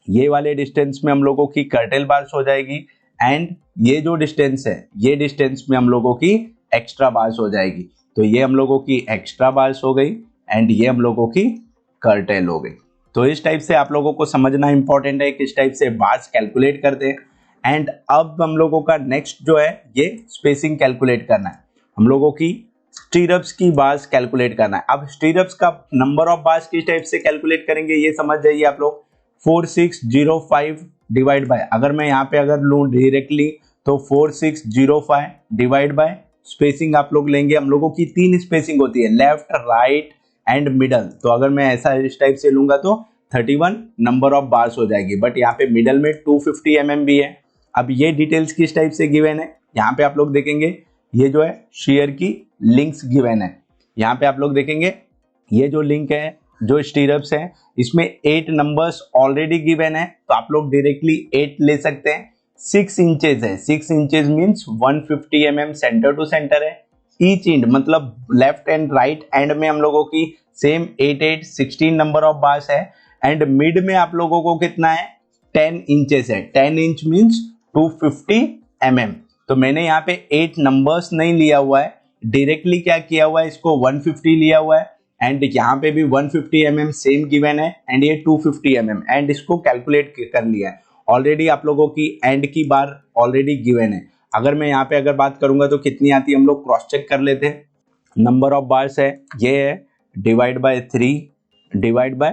ये वाले डिस्टेंस में हम लोगों की कर्टेल बार्स हो जाएगी एंड ये जो डिस्टेंस है ये डिस्टेंस में हम लोगों की एक्स्ट्रा बार्स हो जाएगी, तो ये हम लोगों की एक्स्ट्रा बार्स हो गई एंड ये हम लोगों की कर्टेल हो गई। तो इस टाइप से आप लोगों को समझना इंपॉर्टेंट है किस टाइप से बार्स कैलकुलेट करते हैं। एंड अब हम लोगों का नेक्स्ट जो है ये स्पेसिंग कैलकुलेट करना है, हम लोगों की स्टीरअप्स की बार्स कैलकुलेट करना है। अब स्टीरअप्स का नंबर ऑफ बार्स किस टाइप से कैलकुलेट करेंगे ये समझ जाइए आप लोग। 4605 डिवाइड बाय, अगर मैं यहाँ पे अगर लूँ डायरेक्टली तो 4605 डिवाइड बाय स्पेसिंग आप लोग लेंगे, हम लोगों की 3 स्पेसिंग होती है लेफ्ट राइट एंड मिडल, तो अगर मैं ऐसा इस टाइप से लूंगा तो 31 नंबर ऑफ बार्स हो जाएगी, बट यहाँ पे मिडल में 250 mm भी है। अब ये डिटेल्स किस टाइप से गिवन है, यहाँ पे आप लोग देखेंगे ये जो है शेयर की लिंक्स गिवन है, यहाँ पे आप लोग देखेंगे ये जो लिंक है जो स्टीरअप्स है इसमें 8 नंबर्स ऑलरेडी गिवन है, तो आप लोग डायरेक्टली 8 ले सकते हैं। 6 इंचेस है, 6 inches means 150 mm centre to centre है। ईच एंड मतलब लेफ्ट एंड राइट एंड में हम लोगों की सेम 8 16 नंबर ऑफ बार्स है एंड मिड में आप लोगों को कितना है 10 इंचेस है, 10 इंच मीन्स 250 mm। तो मैंने यहाँ पे 8 नंबर्स नहीं लिया हुआ है, डायरेक्टली क्या किया हुआ है इसको 150 लिया हुआ है एंड यहाँ पे भी 150 mm सेम गिवन है एंड ये 250 mm एंड इसको कैलकुलेट कर लिया है ऑलरेडी। आप लोगों की एंड की बार ऑलरेडी गिवन है, अगर मैं यहाँ पे अगर बात करूंगा तो कितनी आती है हम लोग क्रॉस चेक कर लेते हैं। नंबर ऑफ बार्स है ये है डिवाइड बाय 3 डिवाइड बाय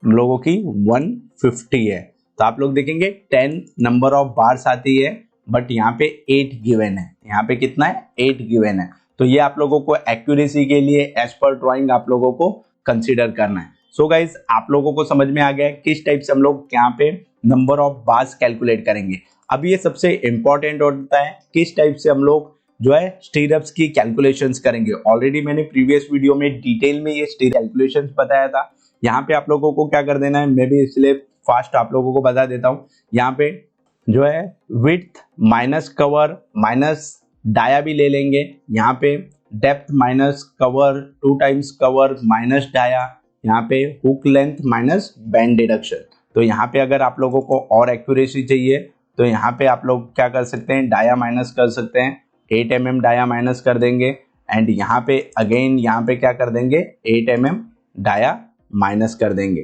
हम लोगों की 150 है, तो आप लोग देखेंगे 10 नंबर ऑफ बार्स आती है बट यहाँ पे 8 गिवन है, यहाँ पे कितना है 8 गिवन है, तो ये आप लोगों को एक्यूरेसी के लिए एज पर ड्राइंग आप लोगों को कंसीडर करना है। सो गाइज आप लोगों को समझ में आ गया किस टाइप से हम लोग यहाँ पे नंबर ऑफ बार्स कैलकुलेट करेंगे। अब ये सबसे इंपॉर्टेंट होता है किस टाइप से हम लोग जो है स्टीरअप्स की कैलकुलेशंस करेंगे। ऑलरेडी मैंने प्रीवियस वीडियो में डिटेल में ये कैलकुलेशंस बताया था, यहाँ पे आप लोगों को क्या कर देना है, मैं भी इसलिए फास्ट आप लोगों को बता देता हूँ। यहाँ पे जो है width minus cover minus dia भी ले लेंगे, यहाँ पे depth minus cover 2 times cover minus dia, यहाँ पे hook length minus bend deduction. तो यहाँ पे अगर आप लोगों को और एक्यूरेसी चाहिए तो यहाँ पे आप लोग क्या कर सकते हैं, डाया माइनस कर सकते हैं, 8 mm डाया माइनस कर देंगे एंड यहाँ पे अगेन यहाँ पे क्या कर देंगे 8 mm डाया माइनस कर देंगे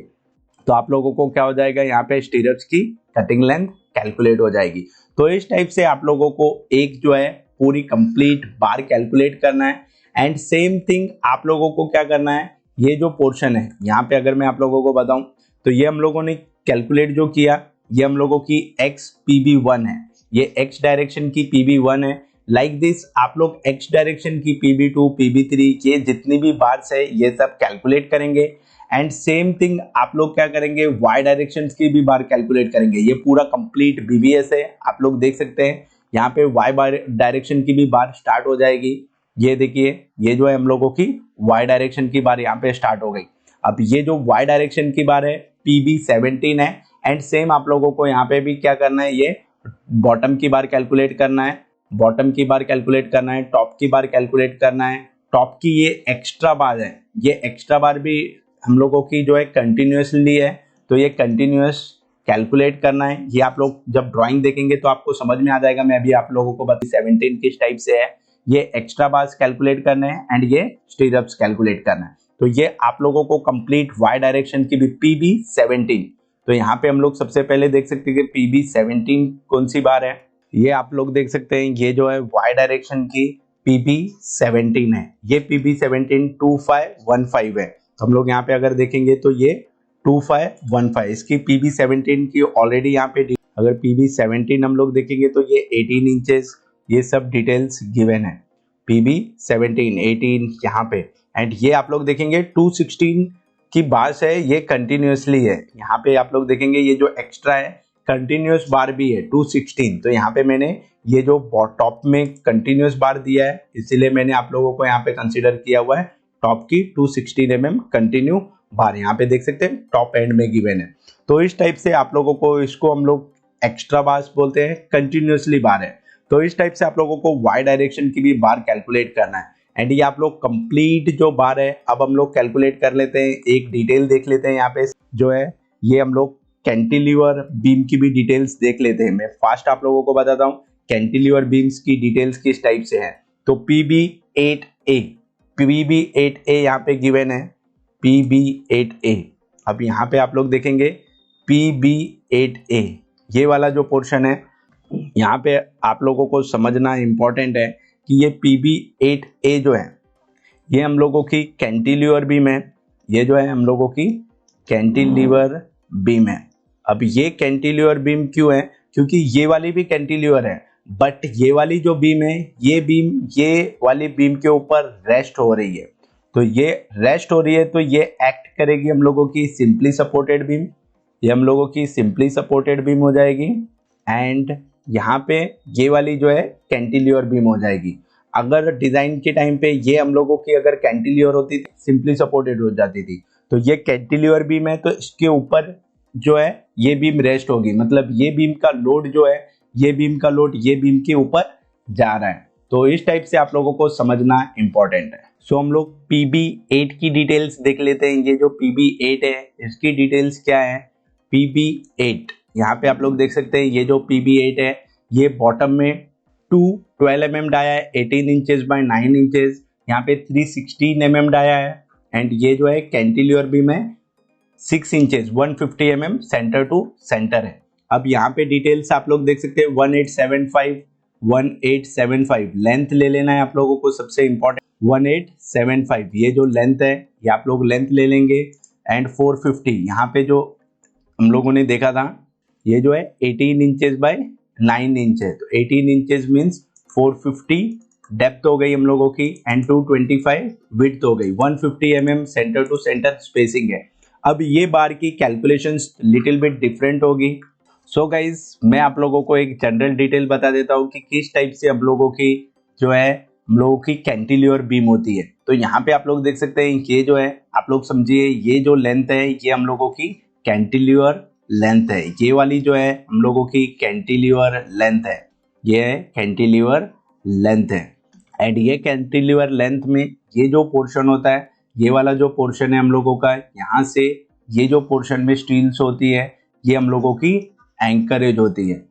तो आप लोगों को क्या हो जाएगा, यहाँ पे स्टीरअप्स की कटिंग लेंथ कैलकुलेट हो जाएगी। तो इस टाइप से आप लोगों को एक जो है पूरी कंप्लीट बार कैलकुलेट करना है। एंड सेम थिंग आप लोगों को क्या करना है, ये जो पोर्शन है यहाँ पे अगर मैं आप लोगों को बताऊं तो ये हम लोगों ने कैलकुलेट जो किया, ये हम लोगों की x PB1 है, ये x डायरेक्शन की PB1 है। लाइक दिस आप लोग x डायरेक्शन की PB2 PB3 ये जितनी भी बार्स है ये सब कैलकुलेट करेंगे। एंड सेम थिंग आप लोग क्या करेंगे, y डायरेक्शन की भी बार कैलकुलेट करेंगे। ये पूरा कंप्लीट BBS है, आप लोग देख सकते हैं यहाँ पे y डायरेक्शन की भी बार स्टार्ट हो जाएगी। ये देखिए ये जो है हम लोगों की y डायरेक्शन की बार यहाँ पे स्टार्ट हो गई। अब ये जो y डायरेक्शन की बार है PB17 है। एंड सेम आप लोगों को यहाँ पे भी क्या करना है, ये बॉटम की बार कैलकुलेट करना है, बॉटम की बार कैलकुलेट करना है, टॉप की बार कैलकुलेट करना है। टॉप की ये एक्स्ट्रा बार है, ये एक्स्ट्रा बार भी हम लोगों की जो है कंटिन्यूसली है, तो ये कंटिन्यूस कैलकुलेट करना है। ये आप लोग जब ड्राइंग देखेंगे तो आपको समझ में आ जाएगा। मैं अभी आप लोगों को बता 17 किस टाइप से है, ये एक्स्ट्रा बार्स कैलकुलेट करने हैं एंड ये स्टीरअप्स कैलकुलेट करना है। तो ये आप लोगों को कंप्लीट y डायरेक्शन की भी PB17। तो यहाँ पे हम लोग सबसे पहले देख सकते हैं कि PB17 कौन सी बार है, ये आप लोग देख सकते हैं ये जो है y डायरेक्शन की PB17 है, ये PB17 2515 है। तो हम लोग यहाँ पे अगर देखेंगे तो ये 2515 इसकी PB17 की ऑलरेडी यहाँ पे अगर PB17 हम लोग देखेंगे तो ये 18 इंचेस ये सब डिटेल्स गिवन है। PB17 18 यहाँ पे। एंड ये आप लोग देखेंगे 216 की बार्स है, ये कंटिन्यूसली है। यहाँ पे आप लोग देखेंगे ये जो एक्स्ट्रा है कंटिन्यूस बार भी है 216। तो यहाँ पे मैंने ये जो टॉप में कंटिन्यूस बार दिया है इसीलिए मैंने आप लोगों को यहाँ पे कंसीडर किया हुआ है टॉप की 216 mm कंटिन्यू बार। यहाँ पे देख सकते हैं टॉप एंड में गिवन है। तो इस टाइप से आप लोगों को, इसको हम लोग एक्स्ट्रा बार्स बोलते हैं, कंटिन्यूसली बार है। तो इस टाइप से आप लोगों को y डायरेक्शन की भी बार कैलकुलेट करना है। एंड ये आप लोग कंप्लीट जो बार है अब हम लोग कैलकुलेट कर लेते हैं। एक डिटेल देख लेते हैं यहाँ पे जो है, ये हम लोग कैंटिलीवर बीम की भी डिटेल्स देख लेते हैं। मैं फास्ट आप लोगों को बताता हूँ कैंटिलीवर बीम्स की डिटेल्स किस टाइप से है। तो PB8A यहाँ पे गिवन है PB8A। अब यहाँ पे आप लोग देखेंगे PB8A ये वाला जो पोर्शन है यहाँ पे आप लोगों को समझना इंपॉर्टेंट है कि ये PB8A जो है ये हम लोगों की कैंटिलीवर बीम है, ये जो है हम लोगों की कैंटिलीवर बीम है। अब ये कैंटिलीवर बीम क्यों है, क्योंकि ये वाली भी कैंटिलीवर है बट ये वाली जो बीम है ये बीम ये वाली बीम के ऊपर रेस्ट हो रही है। तो ये रेस्ट हो रही है तो ये एक्ट करेगी हम लोगों की सिंपली सपोर्टेड बीम, ये हम लोगों की सिंपली सपोर्टेड बीम हो जाएगी। एंड यहाँ पे ये वाली जो है कैंटिलीवर बीम हो जाएगी। अगर डिजाइन के टाइम पे ये हम लोगों की अगर कैंटिलीवर होती थी सिंपली सपोर्टेड हो जाती थी, तो ये कैंटिलीवर बीम है तो इसके ऊपर जो है ये बीम रेस्ट होगी, मतलब ये बीम का लोड जो है ये बीम का लोड ये बीम के ऊपर जा रहा है। तो इस टाइप से आप लोगों को समझना इंपॉर्टेंट है। सो हम लोग PB8 की डिटेल्स देख लेते हैं। ये जो PB8 है इसकी डिटेल्स क्या है। PB8 यहाँ पे आप लोग देख सकते हैं ये जो PB8 है ये बॉटम में 12 mm डाया है 18 इंचेस बाय 9 इंचेस, यहाँ पे 316 mm डाया है। एंड ये जो है कैंटिलीवर बीम है 6 inches 150 mm centre to centre है। अब यहाँ पे डिटेल्स आप लोग देख सकते हैं 1875 लेंथ ले लेना है आप लोगों को, सबसे इंपॉर्टेंट 1875 ये जो लेंथ है ये आप लोग लेंथ ले लेंगे। एंड 450 यहाँ पे जो हम लोगों ने देखा था ये जो है 18 इंचेस बाय 9 इंच है, तो 18 इंचेस मीन्स 450 डेप्थ हो गई हम लोगों की एंड 225 विड्थ हो गई, 150 mm centre to centre spacing है। अब ये बार की कैलकुलेशंस लिटिल बिट डिफरेंट होगी। सो गाइज मैं आप लोगों को एक जनरल डिटेल बता देता हूँ कि किस टाइप से हम लोगों की जो है हम लोगों की कैंटिलीवर बीम होती है। तो यहाँ पे आप लोग देख सकते हैं ये जो है आप लोग समझिए ये जो लेंथ है ये हम लोगों की कैंटिलीवर लेंथ है, ये वाली जो है हम लोगों की कैंटिलीवर लेंथ है, ये है कैंटिलीवर लेंथ है। एंड ये कैंटिलीवर लेंथ में ये जो पोर्शन होता है ये वाला जो पोर्शन है हम लोगों का, यहाँ से ये जो पोर्शन में स्टील्स होती है ये हम लोगों की एंकरेज होती है,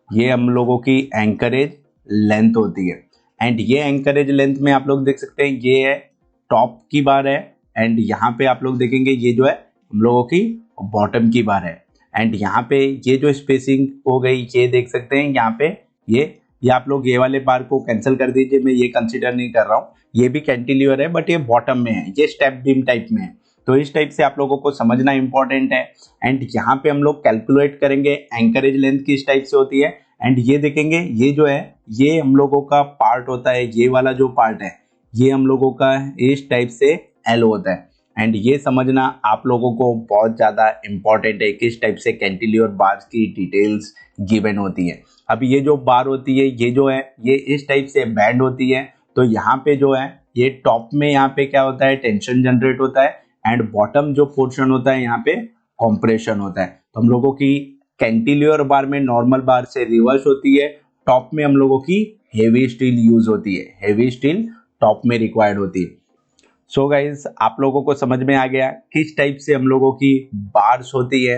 ये हम लोगों की एंकरेज लेंथ होती है। एंड ये एंकरेज लेंथ में आप लोग देख सकते हैं ये है टॉप की बार है एंड यहाँ पे आप लोग देखेंगे ये जो है हम लोगों की बॉटम की बार है। एंड यहाँ पे ये जो स्पेसिंग हो गई ये देख सकते हैं यहाँ पे ये आप लोग ये वाले बार को कैंसिल कर दीजिए, मैं ये कंसिडर नहीं कर रहा हूँ। ये भी कैंटिलीवर है बट ये बॉटम में है, ये स्टेप बीम टाइप में है। तो इस टाइप से आप लोगों को समझना इंपॉर्टेंट है। एंड यहाँ पे हम लोग कैलकुलेट करेंगे एंकरेज लेंथ किस टाइप से होती है। एंड ये देखेंगे ये जो है ये हम लोगों का पार्ट होता है, ये वाला जो पार्ट है ये हम लोगों का इस टाइप से एल होता है। एंड ये समझना आप लोगों को बहुत ज़्यादा इंपॉर्टेंट है किस टाइप से कैंटिलीवर बार्स की डिटेल्स गिवन होती है। अब ये जो बार होती है ये जो है ये इस टाइप से बैंड होती है। तो यहाँ पे जो है ये टॉप में यहाँ पे क्या होता है टेंशन जनरेट होता है एंड बॉटम जो पोर्शन होता है यहाँ पे कॉम्प्रेशन होता है। तो हम लोगों की कैंटिलीवर बार में नॉर्मल बार से रिवर्स होती है, टॉप में हम लोगों की हेवी स्टील यूज होती है, हेवी स्टील टॉप में रिक्वायर्ड होती है। सो गाइज आप लोगों को समझ में आ गया किस टाइप से हम लोगों की बार्स होती है।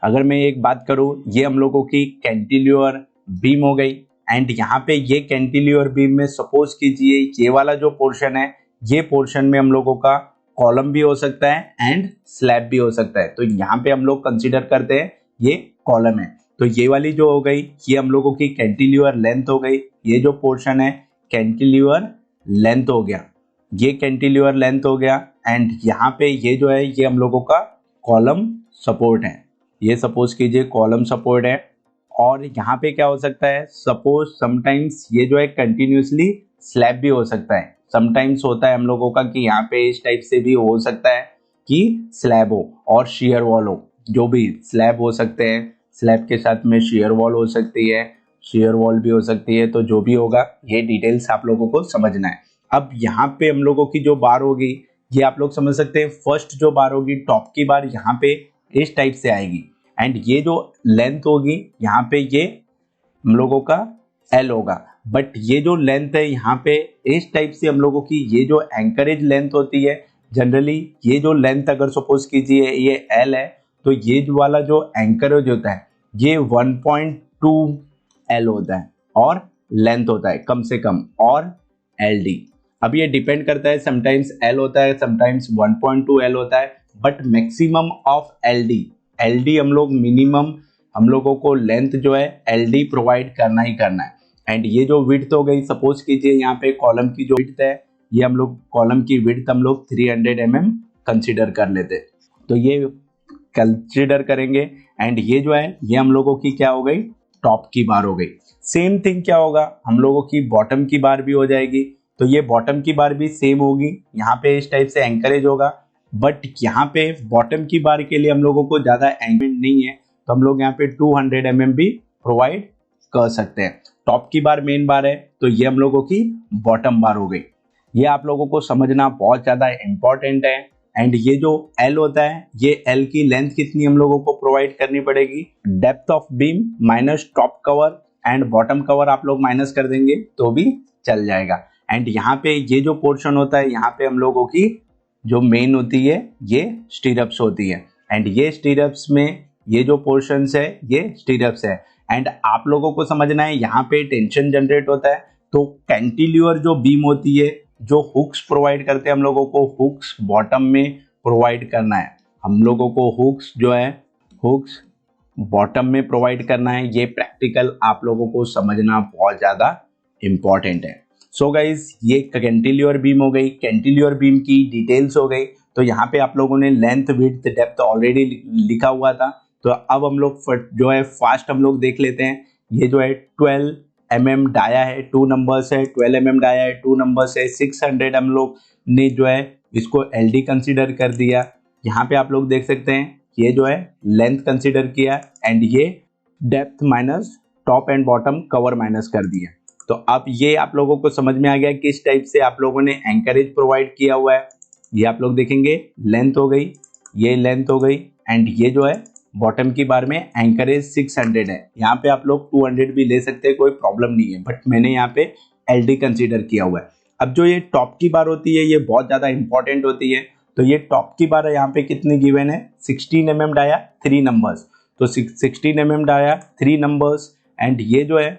अगर मैं एक बात करूं ये हम लोगों की कैंटिलीवर बीम हो गई। एंड यहाँ पे ये कैंटिलीवर बीम में सपोज कीजिए ये वाला जो पोर्शन है ये पोर्शन में हम लोगों का कॉलम भी हो सकता है एंड स्लैब भी हो सकता है। तो यहाँ पे हम लोग कंसीडर करते हैं ये कॉलम है। तो ये वाली जो हो गई ये हम लोगों की कैंटिलीवर लेंथ हो गई, ये जो पोर्शन है कैंटिलीवर लेंथ हो गया, ये कैंटिलीवर लेंथ हो गया। एंड यहाँ पे ये जो है ये हम लोगों का कॉलम सपोर्ट है, ये सपोज कीजिए कॉलम सपोर्ट है। और यहाँ पे क्या हो सकता है सपोज समटाइम्स ये जो है कंटिन्यूसली स्लैब भी हो सकता है। समटाइम्स होता है हम लोगों का कि यहाँ पे इस टाइप से भी हो सकता है कि स्लैब हो और शेयर वॉल हो, जो भी स्लैब हो सकते हैं, स्लैब के साथ में शेयर वॉल हो सकती है, शेयर वॉल भी हो सकती है। तो जो भी होगा ये डिटेल्स आप लोगों को समझना है। अब यहाँ पे हम लोगों की जो बार होगी ये आप लोग समझ सकते हैं फर्स्ट जो बार होगी टॉप की बार यहाँ पे इस टाइप से आएगी। एंड ये जो लेंथ होगी यहाँ पे ये हम लोगों का एल होगा, बट ये जो लेंथ है यहाँ पे इस टाइप से हम लोगों की ये जो एंकरेज लेंथ होती है जनरली ये जो लेंथ अगर सपोज कीजिए ये एल है तो ये जो वाला जो एंकरेज होता है ये 1.2 एल होता है और लेंथ होता है कम से कम और एल डी। अब ये डिपेंड करता है समटाइम्स एल होता है समटाइम्स 1.2 एल होता है, but maximum of L D हम लोग मिनिमम हम लोगों को लेंथ जो है एल डी प्रोवाइड करना ही करना है। एंड ये जो विड्थ हो गई सपोज कीजिए यहाँ पे कॉलम की जो विड्थ है ये हम लोग कॉलम की विड्थ हम लोग 300 mm कंसिडर कर लेते, तो ये कंसिडर करेंगे। एंड ये जो है ये हम लोगों की क्या हो गई टॉप की बार हो गई। सेम थिंग क्या होगा हम लोगों की बॉटम की बार भी हो जाएगी। तो ये बॉटम की बार भी सेम होगी, यहाँ पे इस टाइप से एंकरेज होगा, बट यहाँ पे बॉटम की बार के लिए हम लोगों को ज़्यादा एंगमेंट नहीं है तो हम लोग यहाँ पे 200 mm भी प्रोवाइड कर सकते हैं। टॉप की बार मेन बार है तो ये हम लोगों की बॉटम बार हो गई। ये आप लोगों को समझना बहुत ज़्यादा इंपॉर्टेंट है। एंड ये जो एल होता है ये एल की लेंथ कितनी हम लोगों को प्रोवाइड करनी पड़ेगी, depth of beam minus top cover and bottom cover आप लोग माइनस कर देंगे तो भी चल जाएगा। एंड यहाँ पे ये जो पोर्शन होता है यहाँ पे हम लोगों की जो मेन होती है ये स्टीरअप्स होती है। एंड ये स्टीरअप्स में ये जो पोर्शंस है ये स्टीरअप्स है। एंड आप लोगों को समझना है यहाँ पे टेंशन जनरेट होता है तो कैंटिलीवर जो बीम होती है जो हुक्स प्रोवाइड करते हैं हम लोगों को हुक्स बॉटम में प्रोवाइड करना है, हम लोगों को हुक्स जो है हुक्स बॉटम में प्रोवाइड करना है। ये प्रैक्टिकल आप लोगों को समझना बहुत ज़्यादा इंपॉर्टेंट है। सो गाइज ये कैंटिलीवर बीम हो गई, कैंटिलीवर बीम की डिटेल्स हो गई। तो यहाँ पे आप लोगों ने लेंथ विड्थ डेप्थ ऑलरेडी लिखा हुआ था, तो अब हम लोग जो है फास्ट हम लोग देख लेते हैं। ये जो है 12 mm डाया है, 2 नंबर्स है, 12 mm डाया है, 2 नंबर्स है, 600 हम लोग ने जो है इसको एल डी कंसिडर कर दिया। यहाँ पे आप लोग देख सकते हैं ये जो है लेंथ कंसिडर किया एंड ये depth minus top and bottom cover minus कर दिया। तो अब ये आप लोगों को समझ में आ गया किस टाइप से आप लोगों ने एंकरेज प्रोवाइड किया हुआ है। ये आप लोग देखेंगे लेंथ हो गई, ये लेंथ हो गई एंड ये जो है बॉटम की बार में एंकरेज 600 है। यहाँ पे आप लोग 200 भी ले सकते हैं, कोई प्रॉब्लम नहीं है, बट मैंने यहाँ पे एल डी कंसिडर किया हुआ है। अब जो ये टॉप की बार होती है ये बहुत ज़्यादा इंपॉर्टेंट होती है। तो ये टॉप की बार यहाँ पे कितनी गिवन है 16 mm डाया 3 नंबर्स, तो 16 mm डाया 3 नंबर्स एंड ये जो है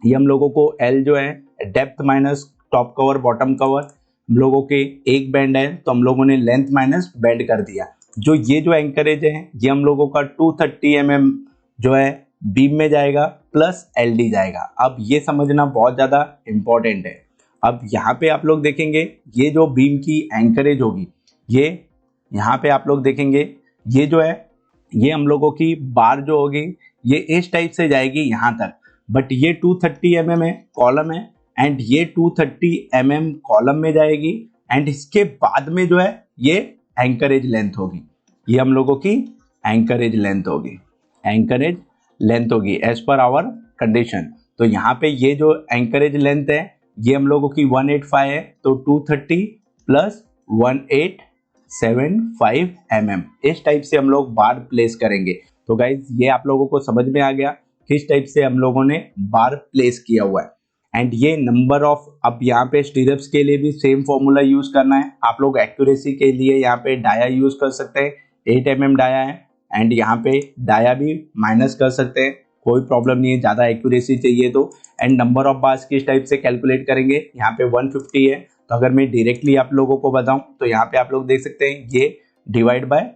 ये हम लोगों को एल जो है depth minus top cover bottom cover हम लोगों के एक बैंड है तो हम लोगों ने लेंथ माइनस बैंड कर दिया। जो ये जो एंकरेज है ये हम लोगों का 230 mm जो है बीम में जाएगा प्लस एलडी जाएगा। अब ये समझना बहुत ज़्यादा इम्पोर्टेंट है। अब यहाँ पे आप लोग देखेंगे ये जो बीम की एंकरेज होगी, ये यहाँ पे आप लोग देखेंगे ये जो है ये हम लोगों की बार जो होगी ये इस टाइप से जाएगी यहाँ तक, बट ये 230 mm है कॉलम है, एंड ये 230 mm कॉलम में जाएगी, एंड इसके बाद में जो है ये एंकरेज लेंथ होगी, ये हम लोगों की एंकरेज लेंथ होगी, एंकरेज लेंथ होगी एज पर आवर कंडीशन। तो यहाँ पे ये जो एंकरेज लेंथ है ये हम लोगों की 185 है, तो 230 प्लस 1875 mm इस टाइप से हम लोग बार प्लेस करेंगे। तो गाइज ये आप लोगों को समझ में आ गया किस टाइप से हम लोगों ने बार प्लेस किया हुआ है। एंड ये नंबर ऑफ, अब यहाँ पे स्टीरअप्स के लिए भी सेम फॉर्मूला यूज करना है। आप लोग एक्यूरेसी के लिए यहाँ पे डाया यूज कर सकते हैं, 8 mm डाया है, एंड यहाँ पे डाया भी माइनस कर सकते हैं, कोई प्रॉब्लम नहीं है ज़्यादा एक्यूरेसी चाहिए तो। एंड नंबर ऑफ बार्स किस टाइप से कैलकुलेट करेंगे, यहाँ पे 150 है, तो अगर मैं डायरेक्टली आप लोगों को बताऊं तो यहाँ पे आप लोग देख सकते हैं ये डिवाइड बाय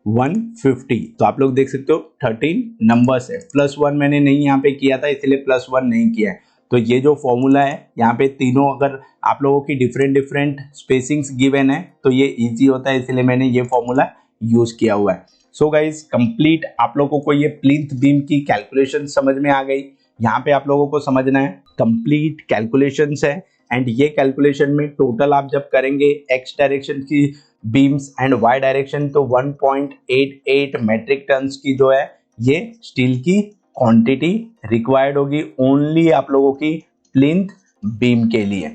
150, तो आप लोग देख सकते हो 13 नंबर्स है, +1 मैंने नहीं यहाँ पे किया था इसलिए +1 नहीं किया है। तो ये जो फॉर्मूला है यहाँ पे तीनों अगर आप लोगों की डिफरेंट स्पेसिंग्स गिवन है तो ये इजी होता है, इसलिए मैंने ये फॉर्मूला यूज किया हुआ है। सो गाइज कंप्लीट आप लोगों को ये प्लिंथ बीम की कैलकुलेशन समझ में आ गई। यहाँ पे आप लोगों को समझना है कंप्लीट कैलकुलेशंस है, एंड ये कैलकुलेशन में टोटल आप जब करेंगे एक्स डायरेक्शन की बीम्स एंड वाई डायरेक्शन तो 1.88 मेट्रिक टन्स की जो है ये स्टील की क्वांटिटी रिक्वायर्ड होगी ओनली आप लोगों की प्लिंथ बीम के लिए।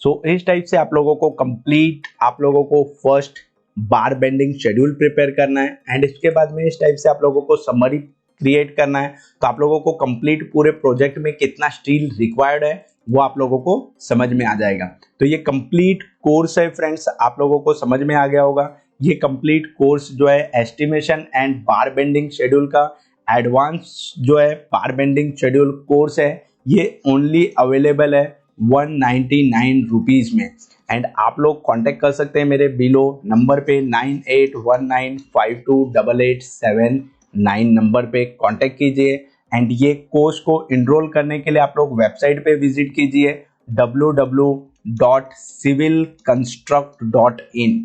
सो इस टाइप से आप लोगों को कंप्लीट आप लोगों को फर्स्ट बार बेंडिंग शेड्यूल प्रिपेयर करना है, एंड इसके बाद में इस टाइप से आप लोगों को समरी क्रिएट करना है। तो आप लोगों को कंप्लीट पूरे प्रोजेक्ट में कितना स्टील रिक्वायर्ड है वो आप लोगों को समझ में आ जाएगा। तो ये कंप्लीट कोर्स है फ्रेंड्स, आप लोगों को समझ में आ गया होगा। ये कंप्लीट कोर्स जो है estimation and bar bending schedule का एडवांस जो है बार बेंडिंग शेड्यूल कोर्स है, ये ओनली अवेलेबल है 199 रुपीज में। एंड आप लोग कांटेक्ट कर सकते हैं मेरे बिलो नंबर पे 9819528879 नंबर पे कांटेक्ट कीजिए। एंड ये कोर्स को इनरोल करने के लिए आप लोग वेबसाइट पे विजिट कीजिए www.civilconstruct.in।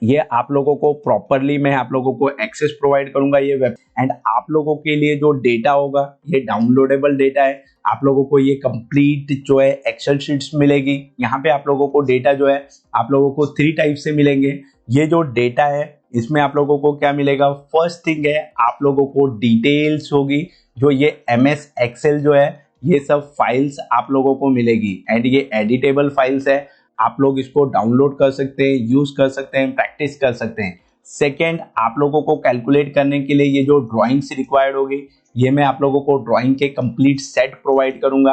ये आप लोगों को प्रॉपरली मैं आप लोगों को एक्सेस प्रोवाइड करूंगा ये वेब, एंड आप लोगों के लिए जो डेटा होगा ये डाउनलोडेबल डेटा है। आप लोगों को ये कंप्लीट जो है एक्सेल शीट्स मिलेगी। यहाँ पे आप लोगों को डेटा जो है आप लोगों को 3 टाइप से मिलेंगे। ये जो डेटा है इसमें आप लोगों को क्या मिलेगा, फर्स्ट थिंग है आप लोगों को डिटेल्स होगी, जो ये MS एक्सेल जो है ये सब फाइल्स आप लोगों को मिलेगी, एंड ये एडिटेबल फाइल्स है, आप लोग इसको डाउनलोड कर सकते हैं, यूज कर सकते हैं, प्रैक्टिस कर सकते हैं। सेकेंड, आप लोगों को कैलकुलेट करने के लिए ये जो ड्राइंग्स रिक्वायर्ड होगी ये मैं आप लोगों को ड्राइंग के कंप्लीट सेट प्रोवाइड करूंगा।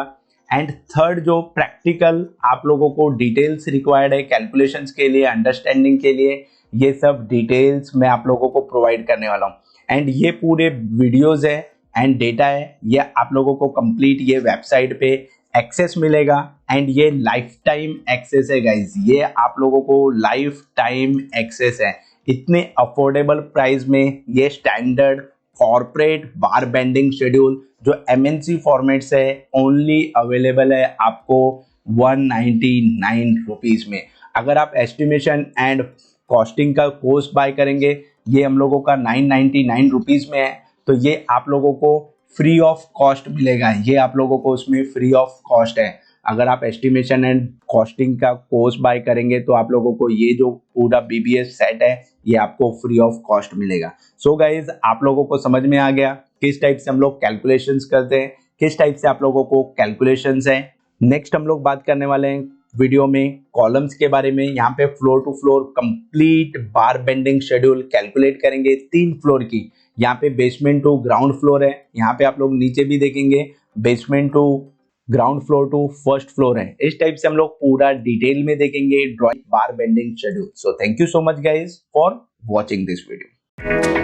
एंड थर्ड, जो प्रैक्टिकल आप लोगों को डिटेल्स रिक्वायर्ड है कैलकुलेशंस के लिए, अंडरस्टैंडिंग के लिए, ये सब डिटेल्स मैं आप लोगों को प्रोवाइड करने वाला हूँ। एंड ये पूरे वीडियोज है एंड डेटा है, ये आप लोगों को कंप्लीट ये वेबसाइट पे एक्सेस मिलेगा, एंड ये लाइफ टाइम एक्सेस है गाइज, ये आप लोगों को लाइफ टाइम एक्सेस है। इतने अफोर्डेबल प्राइस में ये स्टैंडर्ड कॉर्पोरेट बार बेंडिंग शेड्यूल जो MNC फॉर्मेट्स है ओनली अवेलेबल है आपको 199 रुपीज में। अगर आप एस्टिमेशन एंड कॉस्टिंग का कोर्स बाय करेंगे ये हम लोगों का 999 रुपीज में है, तो ये आप लोगों को फ्री ऑफ कॉस्ट मिलेगा, ये आप लोगों को उसमें फ्री ऑफ कॉस्ट है। अगर आप एस्टिमेशन एंड कॉस्टिंग का कोर्स बाय करेंगे तो आप लोगों को ये जो पूरा BBS सेट है ये आपको फ्री ऑफ कॉस्ट मिलेगा। सो गाइज आप लोगों को समझ में आ गया किस टाइप से हम लोग कैलकुलेशंस करते हैं, किस टाइप से आप लोगों को कैलकुलेशंस है। नेक्स्ट हम लोग बात करने वाले हैं वीडियो में कॉलम्स के बारे में। यहाँ पे floor to floor complete bar bending schedule calculate करेंगे 3 फ्लोर की। यहाँ पे बेसमेंट टू ग्राउंड फ्लोर है, यहाँ पे आप लोग नीचे भी देखेंगे basement to ground floor to first floor है। इस टाइप से हम लोग पूरा डिटेल में देखेंगे drawing bar bending schedule. So thank you so much guys for watching this video.